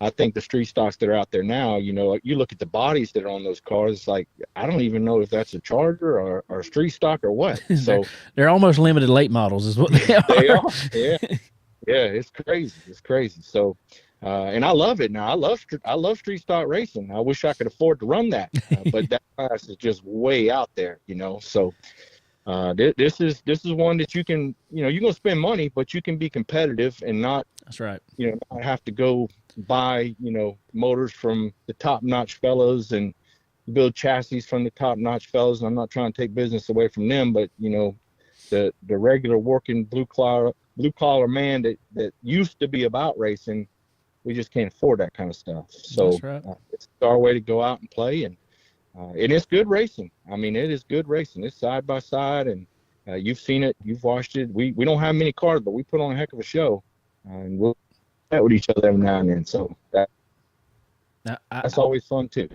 I think the street stocks that are out there now, you look at the bodies that are on those cars, it's like, I don't even know if that's a Charger or a street stock or what. So they're almost limited late models is what they are. They are. Yeah. Yeah, it's crazy. It's crazy. So, and I love it now. I love street stock racing. I wish I could afford to run that, but that class is just way out there, So, this is one that you can, you're gonna spend money, but you can be competitive and not. That's right. Not have to go buy, motors from the top-notch fellows and build chassis from the top-notch fellows. And I'm not trying to take business away from them, but the regular working blue collar man that used to be about racing, we just can't afford that kind of stuff. So it's our way to go out and play, and it's good racing. I mean, it is good racing. It's side by side, and you've seen it, you've watched it. We don't have many cars, but we put on a heck of a show, and we'll chat with each other every now and then. So that's always fun too.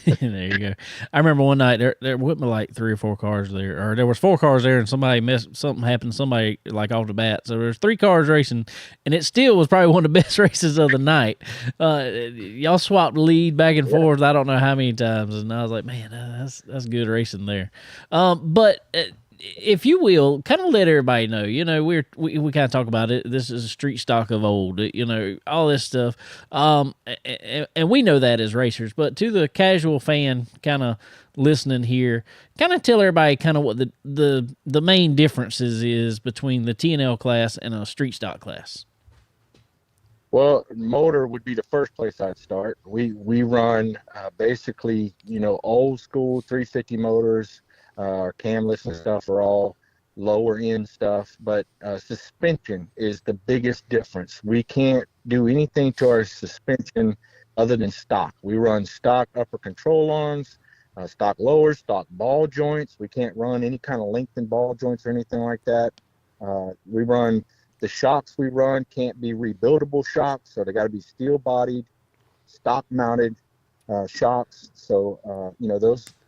There you go. I remember one night there wasn't like 3 or 4 cars there, or there was 4 cars there, and something happened to somebody like off the bat. So there's 3 cars racing, and it still was probably one of the best races of the night. Y'all swapped the lead back and forth. I don't know how many times, and I was like, man, that's good racing there. But if you will, kind of let everybody know, we kind of talk about it. This is a street stock of old, all this stuff. And we know that as racers, but to the casual fan kind of listening here, kind of tell everybody kind of what the main differences is between the TNL class and a street stock class. Well, motor would be the first place I'd start. We run basically, old school 350 motors. Our camless and stuff are all lower end stuff, but suspension is the biggest difference. We can't do anything to our suspension other than stock. We run stock upper control arms, stock lowers, stock ball joints. We can't run any kind of lengthened ball joints or anything like that. We run the shocks we run can't be rebuildable shocks, so they got to be steel bodied, stock mounted shocks. So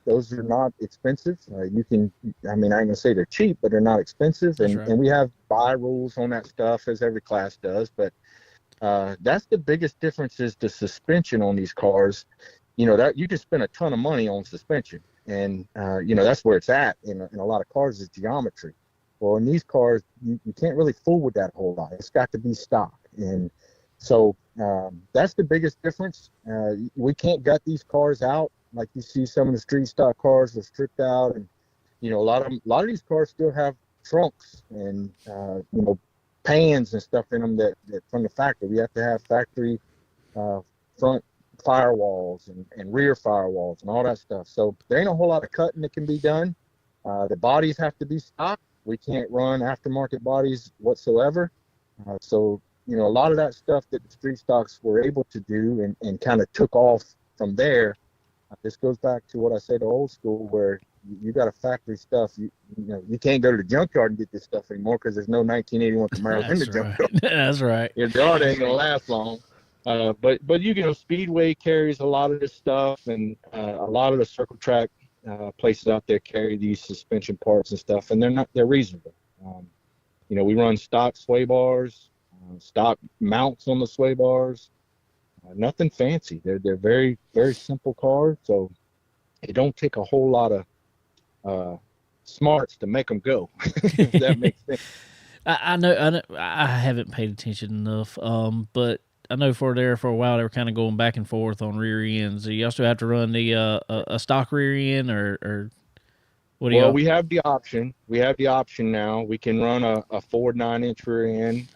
those are not expensive. You can, I mean, I ain't gonna say they're cheap, but they're not expensive. That's And right. and we have buy rules on that stuff, as every class does. But that's the biggest difference, is the suspension on these cars. That you can spend a ton of money on suspension, and that's where it's at in a lot of cars, is geometry. Well, in these cars, you can't really fool with that a whole lot. It's got to be stock. And so that's the biggest difference. We can't gut these cars out like you see some of the street stock cars are stripped out, and a lot of these cars still have trunks and pans and stuff in them that from the factory. We have to have factory front firewalls and rear firewalls and all that stuff. So there ain't a whole lot of cutting that can be done. The bodies have to be stock. We can't run aftermarket bodies whatsoever. So a lot of that stuff that the street stocks were able to do and kind of took off from there. This goes back to what I said to old school, where you got a factory stuff. You can't go to the junkyard and get this stuff anymore because there's no 1981 Camaro in the junkyard. That's right. Your yard ain't gonna last long. But Speedway carries a lot of this stuff, and a lot of the circle track places out there carry these suspension parts and stuff, and they're reasonable. We run stock sway bars, stock mounts on the sway bars. Nothing fancy. They're very, very simple cars, so it don't take a whole lot of smarts to make them go. If that makes sense. I know. I haven't paid attention enough. But I know for a while they were kind of going back and forth on rear ends. Do you also have to run the a stock rear end, or what do you? Well, we have the option. We have the option now. We can run a Ford 9-inch rear end,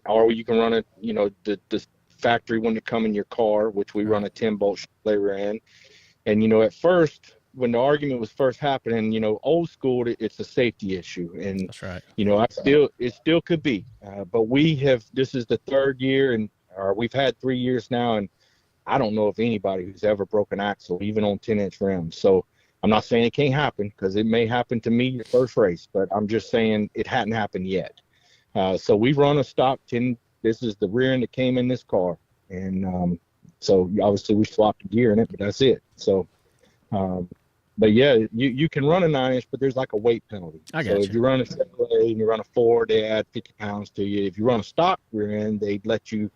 or you can run the factory one to come in your car, which we run a 10-bolt rear end. And at first, when the argument was first happening, old school, it's a safety issue, and That's right. it still could be, but this is the third year, or we've had 3 years now, and I don't know of anybody who's ever broken axle, even on 10-inch rims. So I'm not saying it can't happen, because it may happen to me the first race, but I'm just saying it hadn't happened yet. So we run a stock 10. This is the rear end that came in this car, and so obviously we swapped the gear in it, but that's it. So, but yeah, you can run a 9-inch, but there's like a weight penalty. I So got if you run a Chevrolet and you run a Ford, they add 50 pounds to you. If you run a stock rear end, they'd let you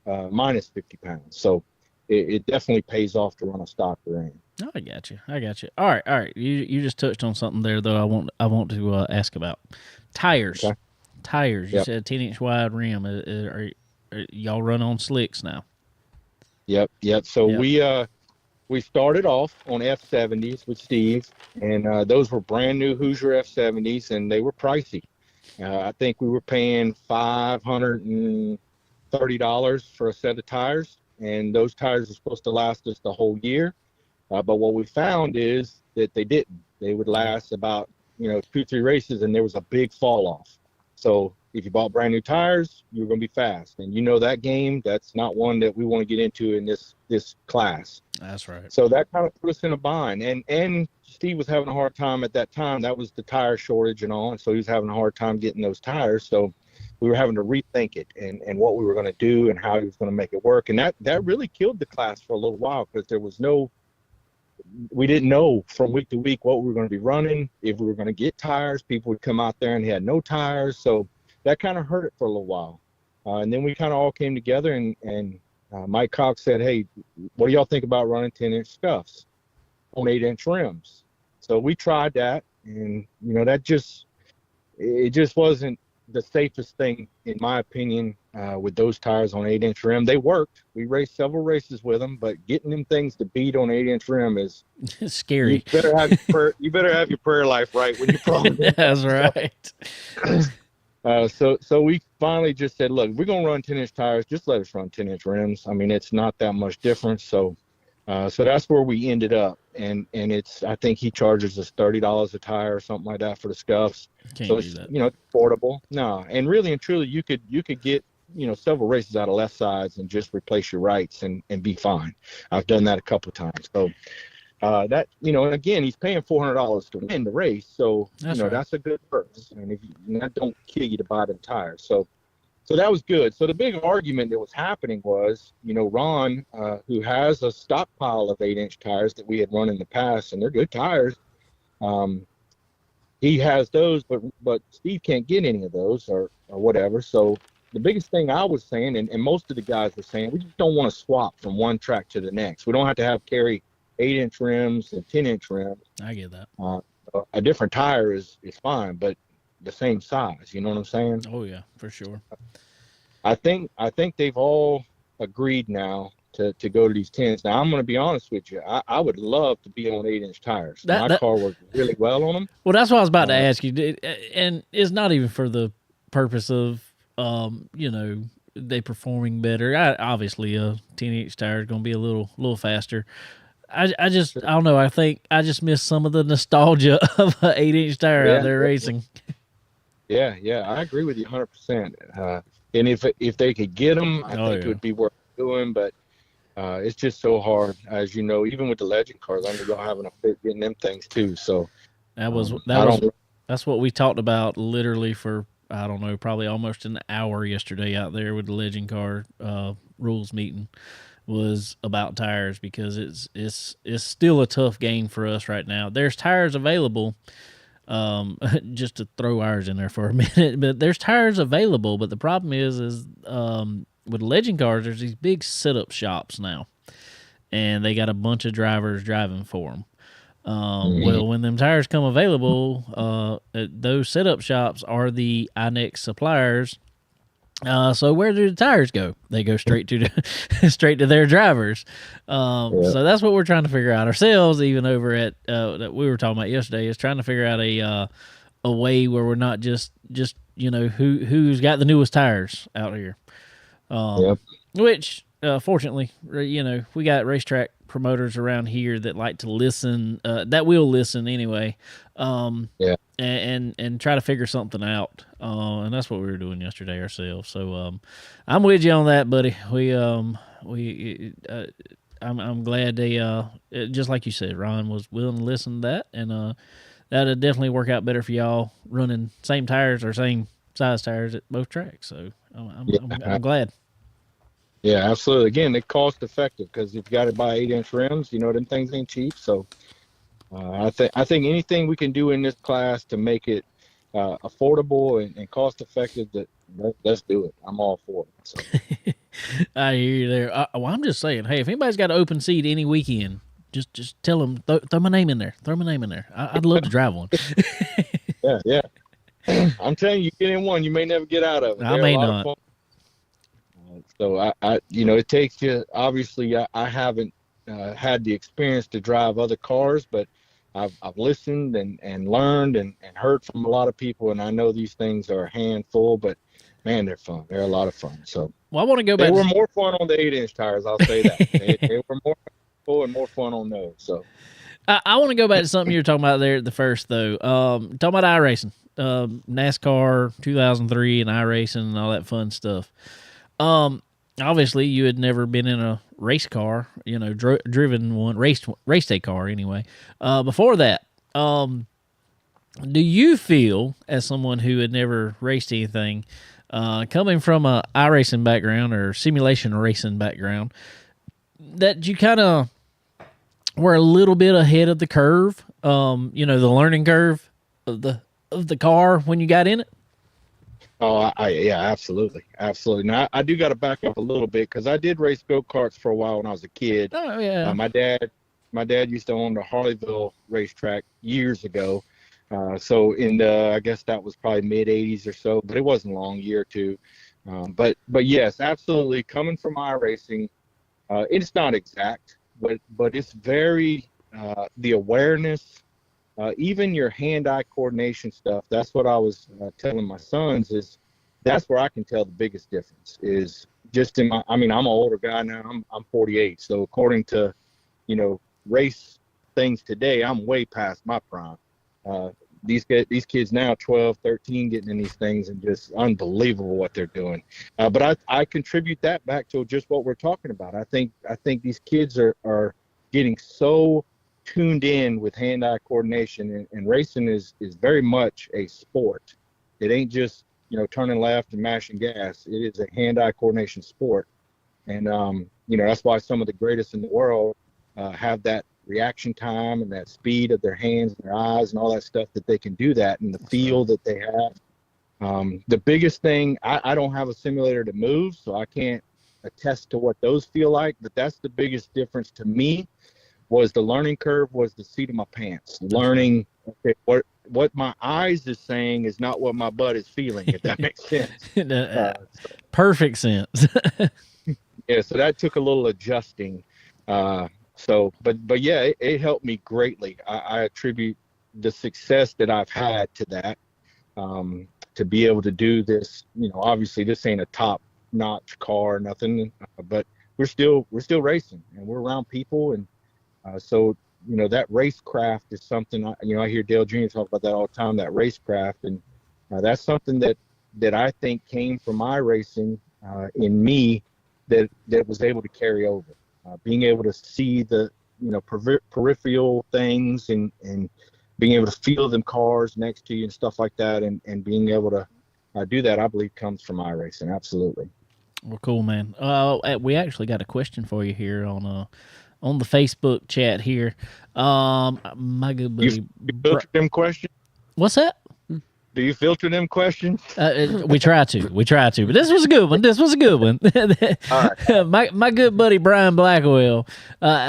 minus 50 pounds. So it definitely pays off to run a stock rear end. I got you. All right. You just touched on something there, though. I want to ask about tires. Okay. Tires. You Yep. said 10-inch wide rim. Are y'all run on slicks now? Yep. So Yep. we started off on F70s with Steve, and those were brand new Hoosier F70s, and they were pricey. I think we were paying $530 for a set of tires, and those tires are supposed to last us the whole year. But what we found is that they didn't. They would last about 2-3 races, and there was a big fall off. So if you bought brand new tires, you're going to be fast, and that game. That's not one that we want to get into in this class. That's right. So that kind of put us in a bind, and Steve was having a hard time at that time. That was the tire shortage and all, and so he was having a hard time getting those tires. So we were having to rethink it and what we were going to do and how he was going to make it work. And that really killed the class for a little while, because we didn't know from week to week what we were going to be running. If we were going to get tires, people would come out there and they had no tires. So that kind of hurt it for a little while. And then we kind of all came together, and Mike Cox said, "Hey, what do y'all think about running 10-inch scuffs on 8-inch rims?" So we tried that, and it just wasn't the safest thing, in my opinion, with those tires on 8-inch rim. They worked. We raced several races with them, but getting them things to beat on 8-inch rim is It's scary. You better have your prayer life right when you problem. That's right. So we finally just said, look, we're gonna run 10-inch tires. Just let us run 10-inch rims. I mean, it's not that much difference. So So that's where we ended up, and I think he charges us $30 a tire or something like that for the scuffs. Can't So do it's that. it's affordable. No, and really and truly, you could get several races out of left sides and just replace your rights and be fine. I've done that a couple of times. So that and again, he's paying $400 to win the race, so That's right. that's a good purse, and if that don't kill you to buy them tires. So that was good. So the big argument that was happening was, Ron, who has a stockpile of 8-inch tires that we had run in the past, and they're good tires. He has those, but Steve can't get any of those or whatever. So the biggest thing I was saying, and most of the guys were saying, we just don't want to swap from one track to the next. We don't have to carry 8-inch rims and 10-inch rims. I get that. A different tire is fine, but the same size. You know what I'm saying? Oh yeah, for sure. I think they've all agreed now to go to these 10s. Now I'm going to be honest with you. I would love to be on 8-inch tires. My car works really well on them. Well, that's what I was about to ask you, and it's not even for the purpose of they performing better. Obviously a 10-inch tire is going to be a little faster. I don't know. I think I just miss some of the nostalgia of an 8-inch tire out there racing. Yeah, I agree with you 100%. And if they could get them, I think it would be worth doing. But it's just so hard, as you know, even with the Legend cars. I know y'all having a fit getting them things too. So that's what we talked about literally for, I don't know, probably almost an hour yesterday out there with the Legend car rules meeting. Was about tires, because it's still a tough game for us right now. There's tires available, just to throw ours in there for a minute, but there's tires available. But the problem is with Legend cars, there's these big setup shops now, and they got a bunch of drivers driving for them. Well, when them tires come available, those setup shops are the iNext suppliers. So where do the tires go? They go straight to straight to their drivers. So that's what we're trying to figure out ourselves. Even over at that we were talking about yesterday, is trying to figure out a way where we're not just who's got the newest tires out here. Which fortunately, we got racetrack promoters around here that like to listen. That will listen anyway. And try to figure something out. And that's what we were doing yesterday ourselves. So I'm with you on that, buddy. I'm glad they just like you said, Ron was willing to listen to that, and that'll definitely work out better for y'all running same tires or same size tires at both tracks. So I'm glad. Yeah, absolutely. Again, they're cost effective, because if you got to buy 8-inch rims, them things ain't cheap. So I think anything we can do in this class to make it affordable and cost effective, let's do it. I'm all for it. So. I hear you there. Well, I'm just saying, hey, if anybody's got an open seat any weekend, just tell them, throw my name in there. Throw my name in there. I'd love to drive one. Yeah. I'm telling you, get in one, you may never get out of it. I may not. So it takes you. Obviously, I haven't had the experience to drive other cars, but I've listened and learned and heard from a lot of people, and I know these things are a handful, but man, they're fun. They're a lot of fun. So I want to go back. They were more fun on the 8-inch tires. I'll say that. they were more cool and more fun on those. So I want to go back to something you were talking about there at the first, though. Talking about iRacing, NASCAR 2003 and iRacing and all that fun stuff. Obviously, you had never been in a race car, driven one, raced a car anyway. Before that, do you feel, as someone who had never raced anything, coming from a iRacing background or simulation racing background, that you kind of were a little bit ahead of the curve, the learning curve of the car when you got in it? Oh, yeah, absolutely. Now, I do got to back up a little bit, because I did race go-karts for a while when I was a kid. Oh, yeah. My dad used to own the Harleyville racetrack years ago. So in I guess that was probably mid-'80s or so, but it wasn't long, year or two. But yes, absolutely. Coming from iRacing, it's not exact, but it's very, the awareness, even your hand-eye coordination stuff. That's what I was telling my sons, is that's where I can tell the biggest difference is just in I'm an older guy now. I'm 48. So according to race things today, I'm way past my prime. These kids now 12, 13, getting in these things, and just unbelievable what they're doing. But I contribute that back to just what we're talking about. I think these kids are getting so tuned in with hand-eye coordination, and racing is very much a sport. It ain't just turning left and mashing gas. It is a hand-eye coordination sport, and that's why some of the greatest in the world have that reaction time and that speed of their hands and their eyes and all that stuff, that they can do that, and the feel that they have. The biggest thing, I don't have a simulator to move, so I can't attest to what those feel like, but that's the biggest difference to me. Was the learning curve, was the seat of my pants. Learning, okay, what my eyes is saying is not what my butt is feeling, if that makes sense. Perfect sense. Yeah, so that took a little adjusting. But yeah, it helped me greatly. I attribute the success that I've had to that, to be able to do this. Obviously this ain't a top-notch car, nothing, but we're still racing, and we're around people, and so that racecraft is something. I hear Dale Jr. talk about that all the time. That racecraft, and that's something that I think came from my racing in me, that was able to carry over. Being able to see the peripheral things, and being able to feel them cars next to you and stuff like that, and being able to do that, I believe, comes from my racing. Absolutely. Well, cool, man. We actually got a question for you here on the Facebook chat here. My good buddy. You filter them questions? What's that? Do you filter them questions? We try to, but this was a good one. All right. My good buddy Brian Blackwell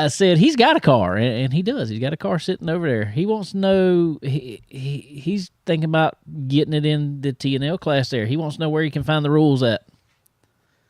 said he's got a car, and he does. He's got a car sitting over there. He wants to know, he's thinking about getting it in the T&L class there. He wants to know where he can find the rules at.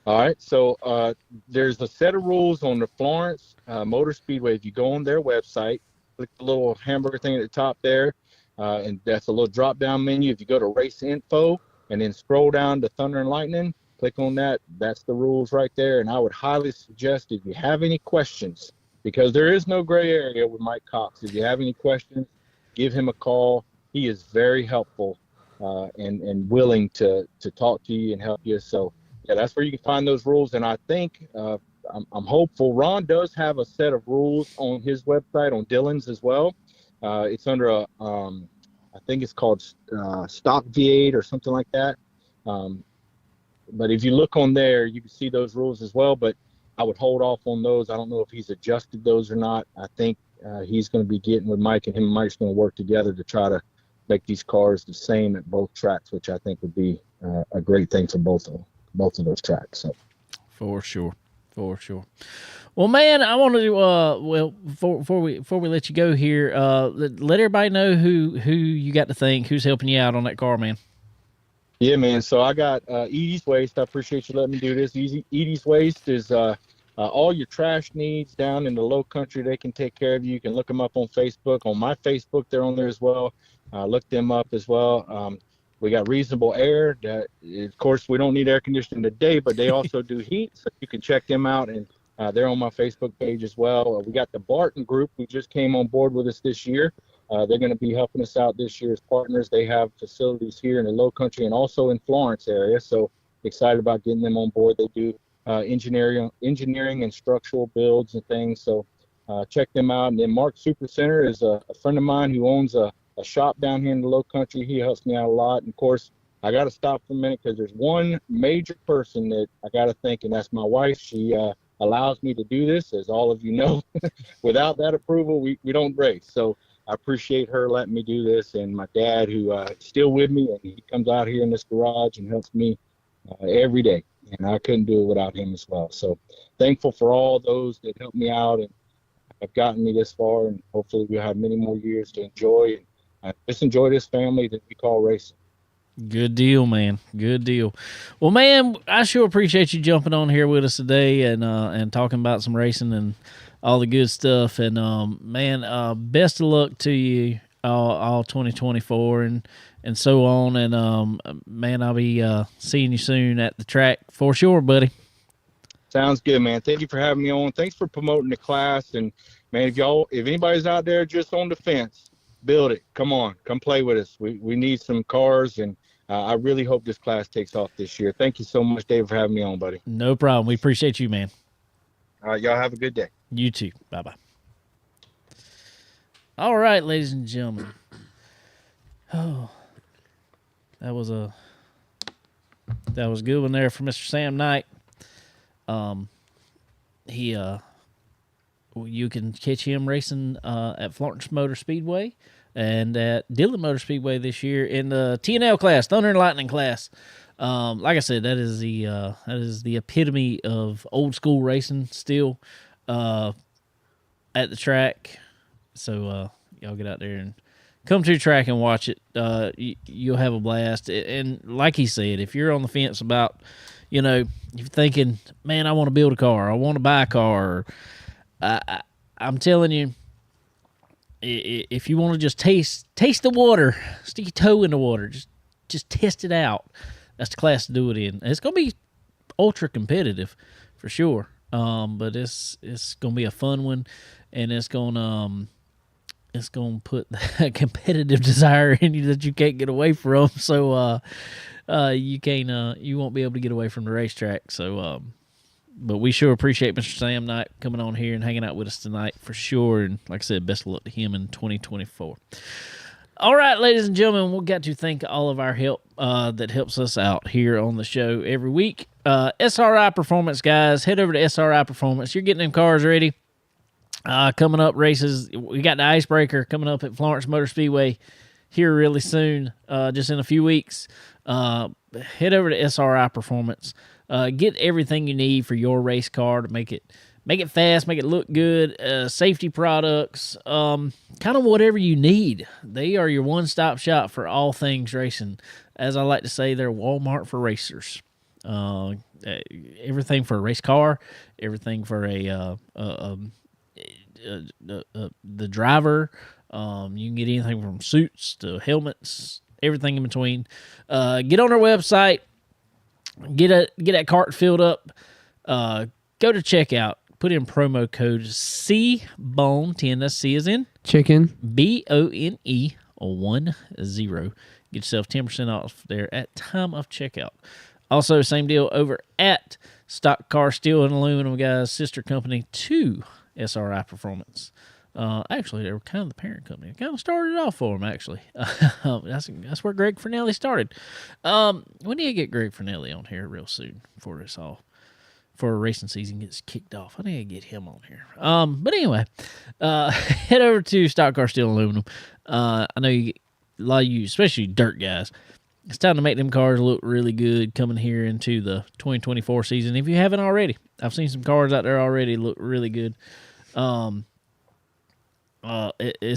All right, so there's a set of rules on the Florence Motor Speedway. If you go on their website, click the little hamburger thing at the top there, and that's a little drop-down menu. If you go to Race Info and then scroll down to Thunder and Lightning, click on that. That's the rules right there, and I would highly suggest, if you have any questions, because there is no gray area with Mike Cox. If you have any questions, give him a call. He is very helpful and willing to talk to you and help you. So yeah, that's where you can find those rules. And I think I'm hopeful. Ron does have a set of rules on his website, on Dillon's as well. It's under I think it's called Stock V8 or something like that. But if you look on there, you can see those rules as well. But I would hold off on those. I don't know if he's adjusted those or not. I think he's going to be getting with Mike, and him and Mike's going to work together to try to make these cars the same at both tracks, which I think would be a great thing for both of those tracks. So. For sure. Well, man, I want to before we let you go here, let everybody know who you got to thank, who's helping you out on that car, man. Yeah, man. So I got Edie's Waste. I appreciate you letting me do this. Edie's Waste is all your trash needs down in the Low Country. They can take care of you. You can look them up on Facebook. On my Facebook, they're on there as well. Look them up as well. We got Reasonable Air. Of course, we don't need air conditioning today, but they also do heat, so you can check them out, and they're on my Facebook page as well. We got the Barton Group, who just came on board with us this year. They're going to be helping us out this year as partners. They have facilities here in the Low Country and also in Florence area, so excited about getting them on board. They do engineering and structural builds and things, so check them out. And then Mark Supercenter is a friend of mine who owns a shop down here in the Low Country. He helps me out a lot. And of course, I got to stop for a minute because there's one major person that I got to thank, and that's my wife. She allows me to do this, as all of you know. Without that approval, we don't race. So I appreciate her letting me do this, and my dad, who is still with me, and he comes out here in this garage and helps me every day. And I couldn't do it without him as well. So thankful for all those that helped me out and have gotten me this far, and hopefully we'll have many more years to enjoy. And just enjoy this family that we call racing. Good deal, man. Good deal. Well, man, I sure appreciate you jumping on here with us today and talking about some racing and all the good stuff. And man, best of luck to you all 2024 and so on. And man, I'll be seeing you soon at the track for sure, buddy. Sounds good, man. Thank you for having me on. Thanks for promoting the class. And man, if anybody's out there just on the fence, build it. Come on, come play with us. We need some cars, and I really hope this class takes off this year. Thank you so much, Dave, for having me on, buddy. No problem. We appreciate you, man. All right, y'all have a good day. You too. Bye-bye. All right, ladies and gentlemen. Oh, that was a good one there for Mr. Sam Knight. You can catch him racing at Florence Motor Speedway and at Dillon Motor Speedway this year in the TNL class, Thunder and Lightning class. Like I said, that is the epitome of old school racing still at the track. So y'all get out there and come to the track and watch it. You'll have a blast. And like he said, if you're on the fence about, you're thinking, man, I want to build a car, I want to buy a car, I'm telling you, if you want to just taste the water, stick your toe in the water, just test it out. That's the class to do it in. It's gonna be ultra competitive, for sure. But it's gonna be a fun one, and it's gonna put that competitive desire in you that you can't get away from. So you won't be able to get away from the racetrack. So but we sure appreciate Mr. Sam Knight coming on here and hanging out with us tonight for sure. And like I said, best of luck to him in 2024. All right, ladies and gentlemen, we've got to thank all of our help that helps us out here on the show every week. SRI Performance, guys. Head over to SRI Performance. You're getting them cars ready. Coming up races, we got the Icebreaker coming up at Florence Motor Speedway here really soon, just in a few weeks. Head over to SRI Performance. Get everything you need for your race car to make it fast, make it look good, safety products, kind of whatever you need. They are your one-stop shop for all things racing. As I like to say, they're Walmart for racers. Everything for a race car, everything for the driver. You can get anything from suits to helmets, everything in between. Get on our website, get that cart filled up. Go to checkout. Put in promo code CBONE10. That's C as in chicken. BONE 10. Get yourself 10% off there at time of checkout. Also, same deal over at Stock Car Steel and Aluminum, guys, sister company to SRI Performance. Actually, they were kind of the parent company. It kind of started off for them, actually. That's where Greg Fernelli started. We need to get Greg Fernelli on here real soon before racing season gets kicked off. I need to get him on here. But anyway, head over to Stock Car Steel and Aluminum. I know a lot of you, especially dirt guys, it's time to make them cars look really good coming here into the 2024 season. If you haven't already, I've seen some cars out there already look really good. It's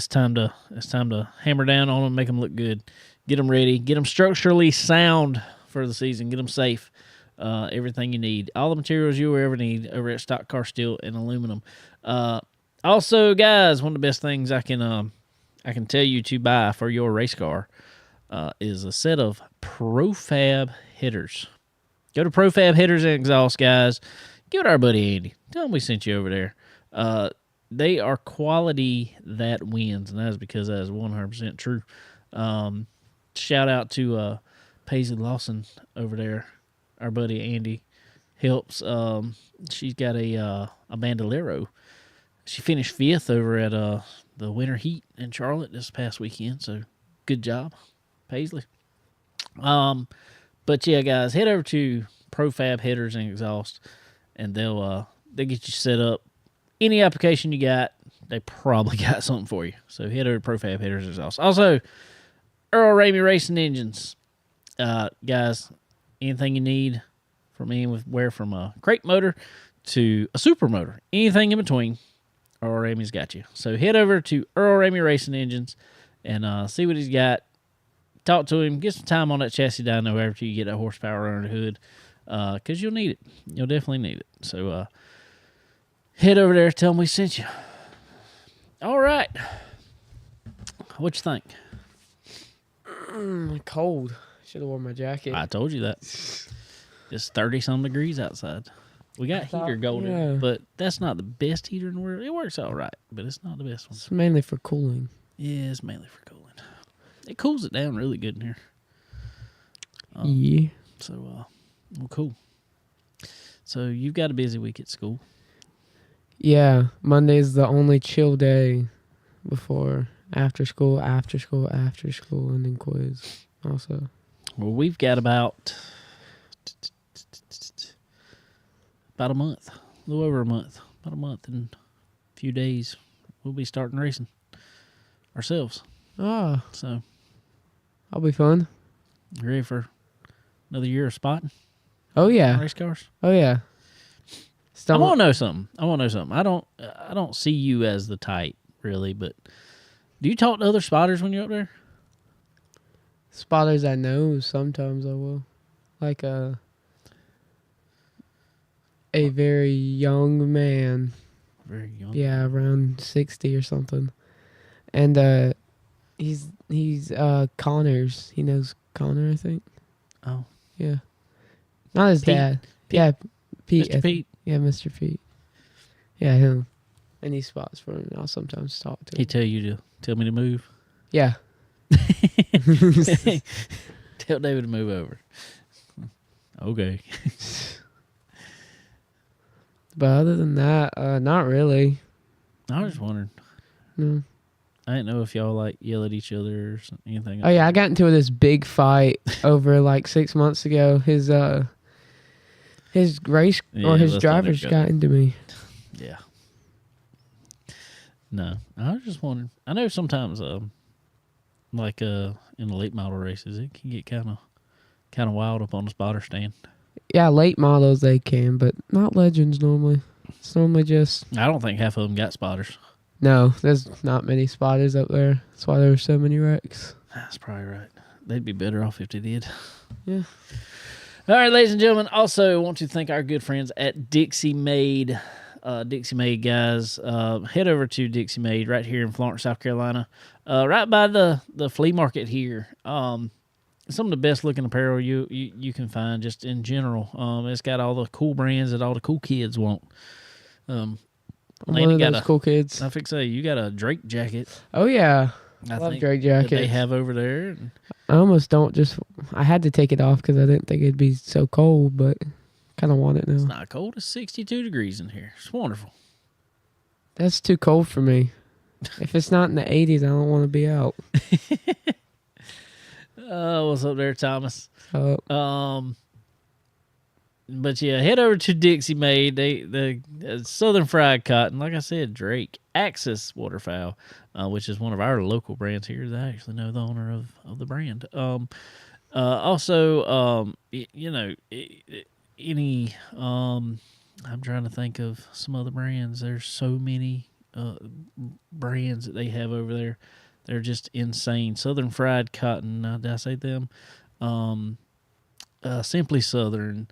time to hammer down on them, make them look good, get them ready, get them structurally sound for the season, get them safe. Everything you need, all the materials you will ever need over at Stock Car Steel and Aluminum. Also, guys, one of the best things I can tell you to buy for your race car is a set of Profab headers. Go to Profab Headers and Exhaust, guys. Give it to our buddy Andy. Tell him we sent you over there. They are quality that wins, and that is because that is 100% true. Shout out to Paisley Lawson over there. Our buddy Andy helps. She's got a Bandolero. She finished 5th over at the Winter Heat in Charlotte this past weekend, so good job, Paisley. But yeah, guys, head over to Profab Headers and Exhaust, and they'll get you set up. Any application you got, they probably got something for you. So head over to Profab Headers and Exhaust. Also, Earl Ramey Racing Engines. Guys, anything you need from anywhere from a crate motor to a super motor, anything in between, Earl Ramey's got you. So head over to Earl Ramey Racing Engines and see what he's got. Talk to him. Get some time on that chassis dyno after you get that horsepower under the hood, because you'll need it. You'll definitely need it. So head over there. Tell him we sent you. All right. What you think? Cold. Should have worn my jacket. I told you that. It's 30-some degrees outside. We got heater golden, yeah. but that's not the best heater in the world. It works all right, but it's not the best one. It's mainly for cooling. Yeah, it's mainly for cooling. It cools it down really good in here. Yeah. So, well, cool. So you've got a busy week at school. Yeah. Monday's the only chill day before after school, and then quiz also. Well, we've got about a month, a little over a month, about a month and a few days. We'll be starting racing ourselves. Ah, So, that'll be fun. you ready for another year of spotting Oh yeah. race cars? Oh yeah. I want to know something. I don't see you as the type really, but do you talk to other spotters when you're up there? Spotters I know, sometimes I will. Like a very young man. Very young. Yeah, around 60 or something. And he's Connors. He knows Connor, I think. Oh, Yeah. Not his Pete? dad. Yeah, Pete. Mr. Pete. Yeah, Mr. Pete. Yeah, him. And he spots for him. I'll sometimes talk to him. He tell me to move. Yeah. Tell David to move over. Okay. But other than that, not really. I was just wondering. No. I didn't know if y'all like yell at each other or anything. Oh yeah, I got into this big fight over like 6 months ago. His race Yeah, or his let's not drivers go. got into me. Yeah. No, I was just wondering. I know sometimes, like in the late model races, it can get kind of wild up on the spotter stand. Yeah, late models they can, but not legends normally. It's normally just I don't think half of them got spotters. no. There's not many spotters up there. That's why there were so many wrecks. That's probably right. They'd be better off if they did. Yeah. All right, ladies and gentlemen. Also, want to thank our good friends at Dixie Made. Dixie Made guys, head over to Dixie Made right here in Florence, South Carolina, right by the flea market here. Some of the best looking apparel you can find just in general. It's got all the cool brands that all the cool kids want. I'm Laney one got of those a- cool kids. I think so. You got a Drake jacket. Oh yeah, I love think Drake that jackets. they have over there. I almost don't just. I had to take it off because I didn't think it'd be so cold, but kind of want it It's now. not cold. It's 62 degrees in here. It's wonderful. That's too cold for me. If it's not in the 80s, I don't want to be out. What's up there, Thomas? So, But yeah, head over to Dixie Made. The Southern Fried Cotton, like I said, Drake Axis Waterfowl, which is one of our local brands here. I actually know the owner of the brand. Also, any I'm trying to think of some other brands. There's so many brands that they have over there. They're just insane. Southern Fried Cotton. Did I say them? Simply Southern,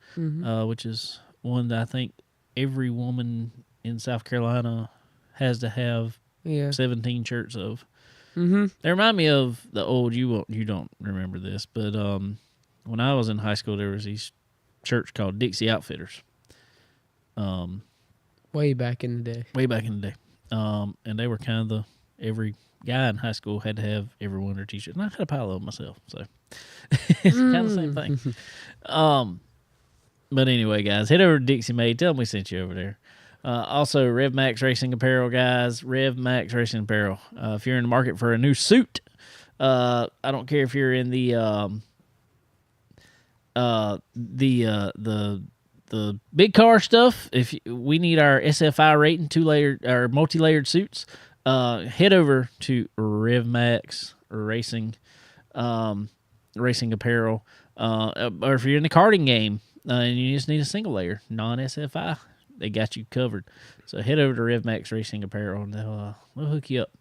which is one that I think every woman in South Carolina has to have yeah. 17 shirts of. Mm-hmm. They remind me of the old. You don't remember this, but when I was in high school, there was these shirts called Dixie Outfitters. Way back in the day. Way back in the day, and they were kind of every guy in high school had to have every one of their t-shirts, and I had a pile of them myself, so it's kind of the same thing. But anyway, guys, head over to Dixie Made. Tell them we sent you over there. Also, Rev Max Racing Apparel, guys. Rev Max Racing Apparel. If you're in the market for a new suit, I don't care if you're in the big car stuff. We need our SFI rating, 2-layered or multi-layered suits, head over to Rev Max Racing Apparel. Or if you're in the karting game and you just need a single layer, non-SFI, they got you covered. So head over to Rev Max Racing Apparel and they'll hook you up.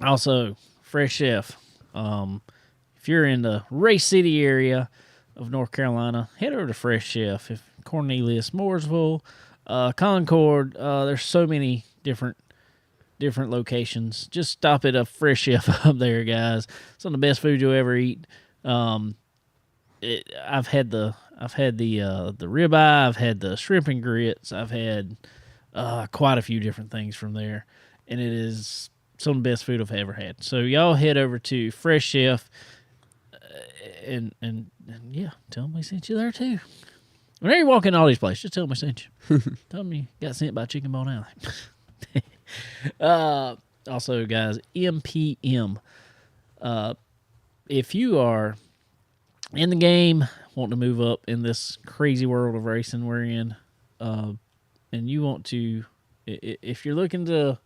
Also, Fresh Chef. If you're in the Race City area of North Carolina, head over to Fresh Chef. If Cornelius, Mooresville, Concord, there's so many different locations. Just stop at a Fresh Chef up there, guys. Some of the best food you'll ever eat. I've had the ribeye, I've had the shrimp and grits, I've had quite a few different things from there, and it is some of the best food I've ever had. So y'all head over to Fresh Chef, and yeah, tell them we sent you there too. Whenever you walk in all these places, just tell them we sent you. Tell them you got sent by Chicken Bone Alley. Also, guys, MPM. If you are in the game, wanting to move up in this crazy world of racing we're in, and you want to, if you're looking to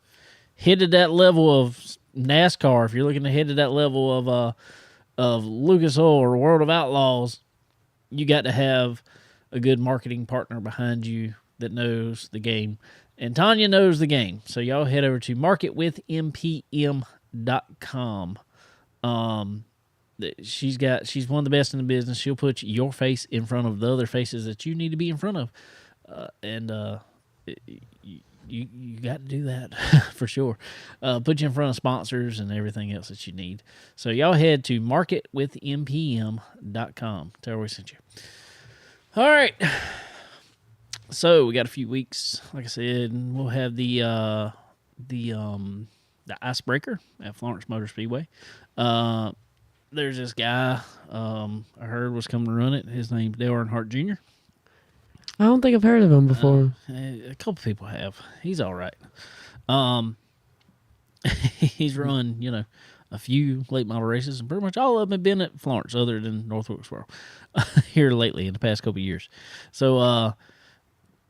hit at that level of NASCAR, if you're looking to hit at that level of Lucas Oil or World of Outlaws, you got to have a good marketing partner behind you that knows the game. And Tanya knows the game. So y'all head over to marketwithmpm.com. She's one of the best in the business. She'll put your face in front of the other faces that you need to be in front of. You got to do that for sure. Put you in front of sponsors and everything else that you need. So y'all head to marketwithmpm.com. Tell her we sent you. All right. So we got a few weeks, like I said, and we'll have the icebreaker at Florence Motor Speedway. There's this guy I heard was coming to run it. His name's Dale Earnhardt Jr. I don't think I've heard of him before. A couple people have. He's all right. He's run, a few late model races, and pretty much all of them have been at Florence, other than North Wilkesboro, here lately in the past couple of years. So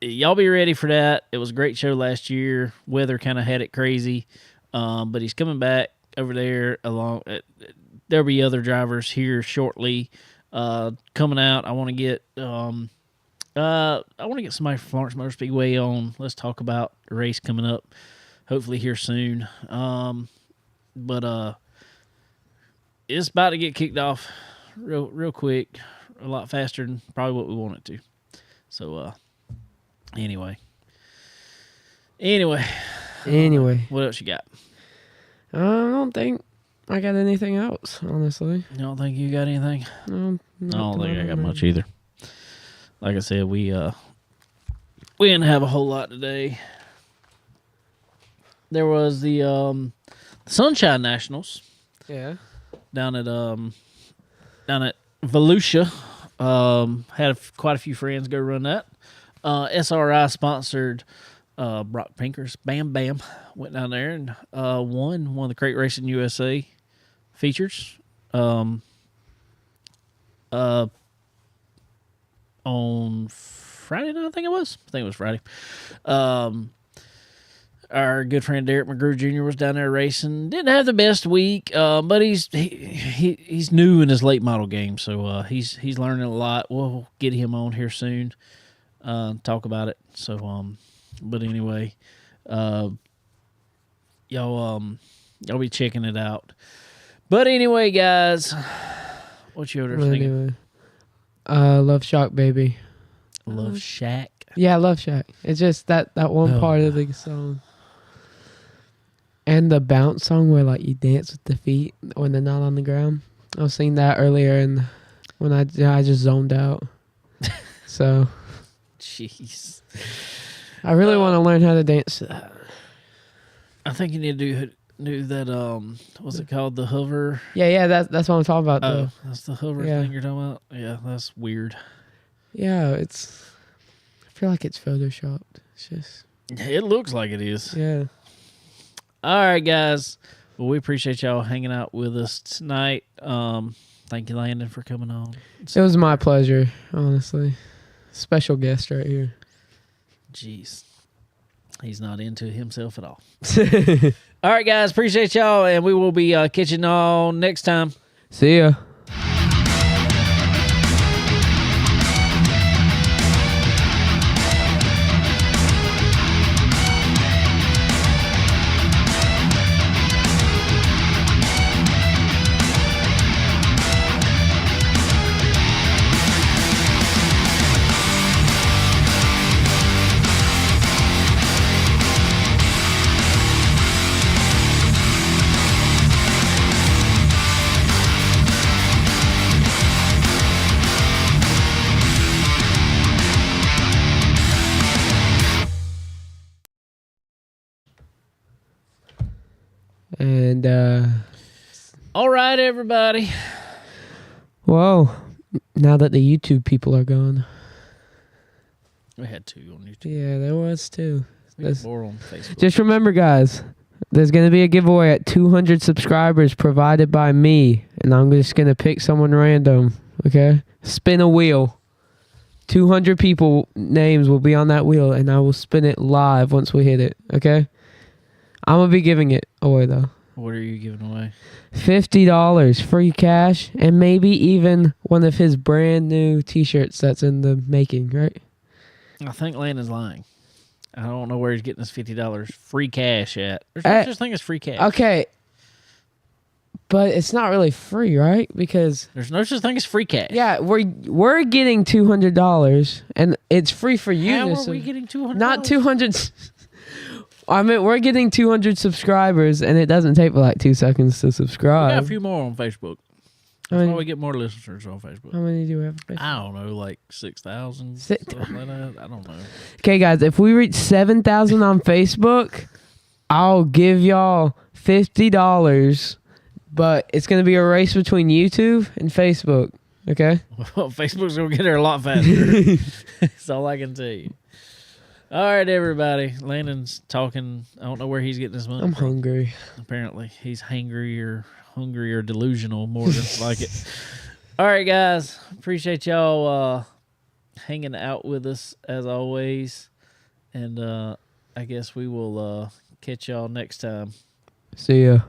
y'all be ready for that. It was a great show last year. Weather kind of had it crazy, but he's coming back over there. There'll be other drivers here shortly coming out. I want to get somebody from Florence Motor Speedway on. Let's talk about the race coming up, hopefully here soon. But it's about to get kicked off real quick, a lot faster than probably what we want it to. So anyway, what else you got? I don't think I got anything else, honestly. You don't think you got anything? No, I don't think I got much either. Like I said, we didn't have a whole lot today. There was the Sunshine Nationals. Yeah. Down at Volusia. Had quite a few friends go run that. SRI sponsored Brock Pinkers. Bam Bam went down there and won one of the Crate Racing USA features. On Friday night, I think it was Friday. Our good friend Derek McGrew Jr. was down there racing. Didn't have the best week, but he's new in his late model game, so he's learning a lot. We'll get him on here soon, talk about it. So, but anyway, y'all be checking it out. But anyway, guys, what you over thinking? Anyway, Love Shack, baby. Love Shack. Yeah, Love Shack. It's just that one part of the song. And the bounce song where like you dance with the feet when they're not on the ground. I was singing that earlier, and when I just zoned out. So, jeez, I really want to learn how to dance to that. I think you need to do that. What's it called? The hover. Yeah. That's what I'm talking about. Oh, that's the hover thing you're talking about. Yeah, that's weird. Yeah, I feel like it's photoshopped. It's just. It looks like it is. Yeah. All right, guys. Well, we appreciate y'all hanging out with us tonight. Thank you, Landon, for coming on. It was my pleasure, honestly. Special guest right here. Jeez. He's not into himself at all. All right, guys. Appreciate y'all, and we will be catching y'all next time. See ya. And All right, everybody. whoa, now that the YouTube people are gone. We had 2 on YouTube. Yeah, there was too. We had That's- 4 on Facebook. Just remember, guys, there's going to be a giveaway at 200 subscribers provided by me. And I'm just going to pick someone random, okay? Spin a wheel. 200 people names will be on that wheel, and I will spin it live once we hit it, okay? I'm going to be giving it away, though. What are you giving away? $50 free cash, and maybe even one of his brand new T-shirts that's in the making, right? I think Landon's lying. I don't know where he's getting this $50 free cash at. There's no such thing as free cash. Okay. But it's not really free, right? Because There's no such thing as free cash. yeah, we're getting $200, and it's free for you. How to are sub- we getting 200? Not 200. I mean, we're getting 200 subscribers, and it doesn't take but like 2 seconds to We got a subscribe. few more on Facebook. How That's why many, we get more listeners on Facebook. how many do we have? I don't know, like 6,000. Si- Something like that. I don't know. Okay, guys, if we reach 7,000 on Facebook, I'll give y'all $50. But it's gonna be a race between YouTube and Facebook. Okay. Well, Facebook's going to get there a lot faster. That's all I can tell you. All right, everybody. Landon's talking. I don't know where he's getting his money I'm from. hungry. Apparently, he's hungry or delusional more than like it. All right, guys. Appreciate y'all hanging out with us as always. And I guess we will catch y'all next time. See ya.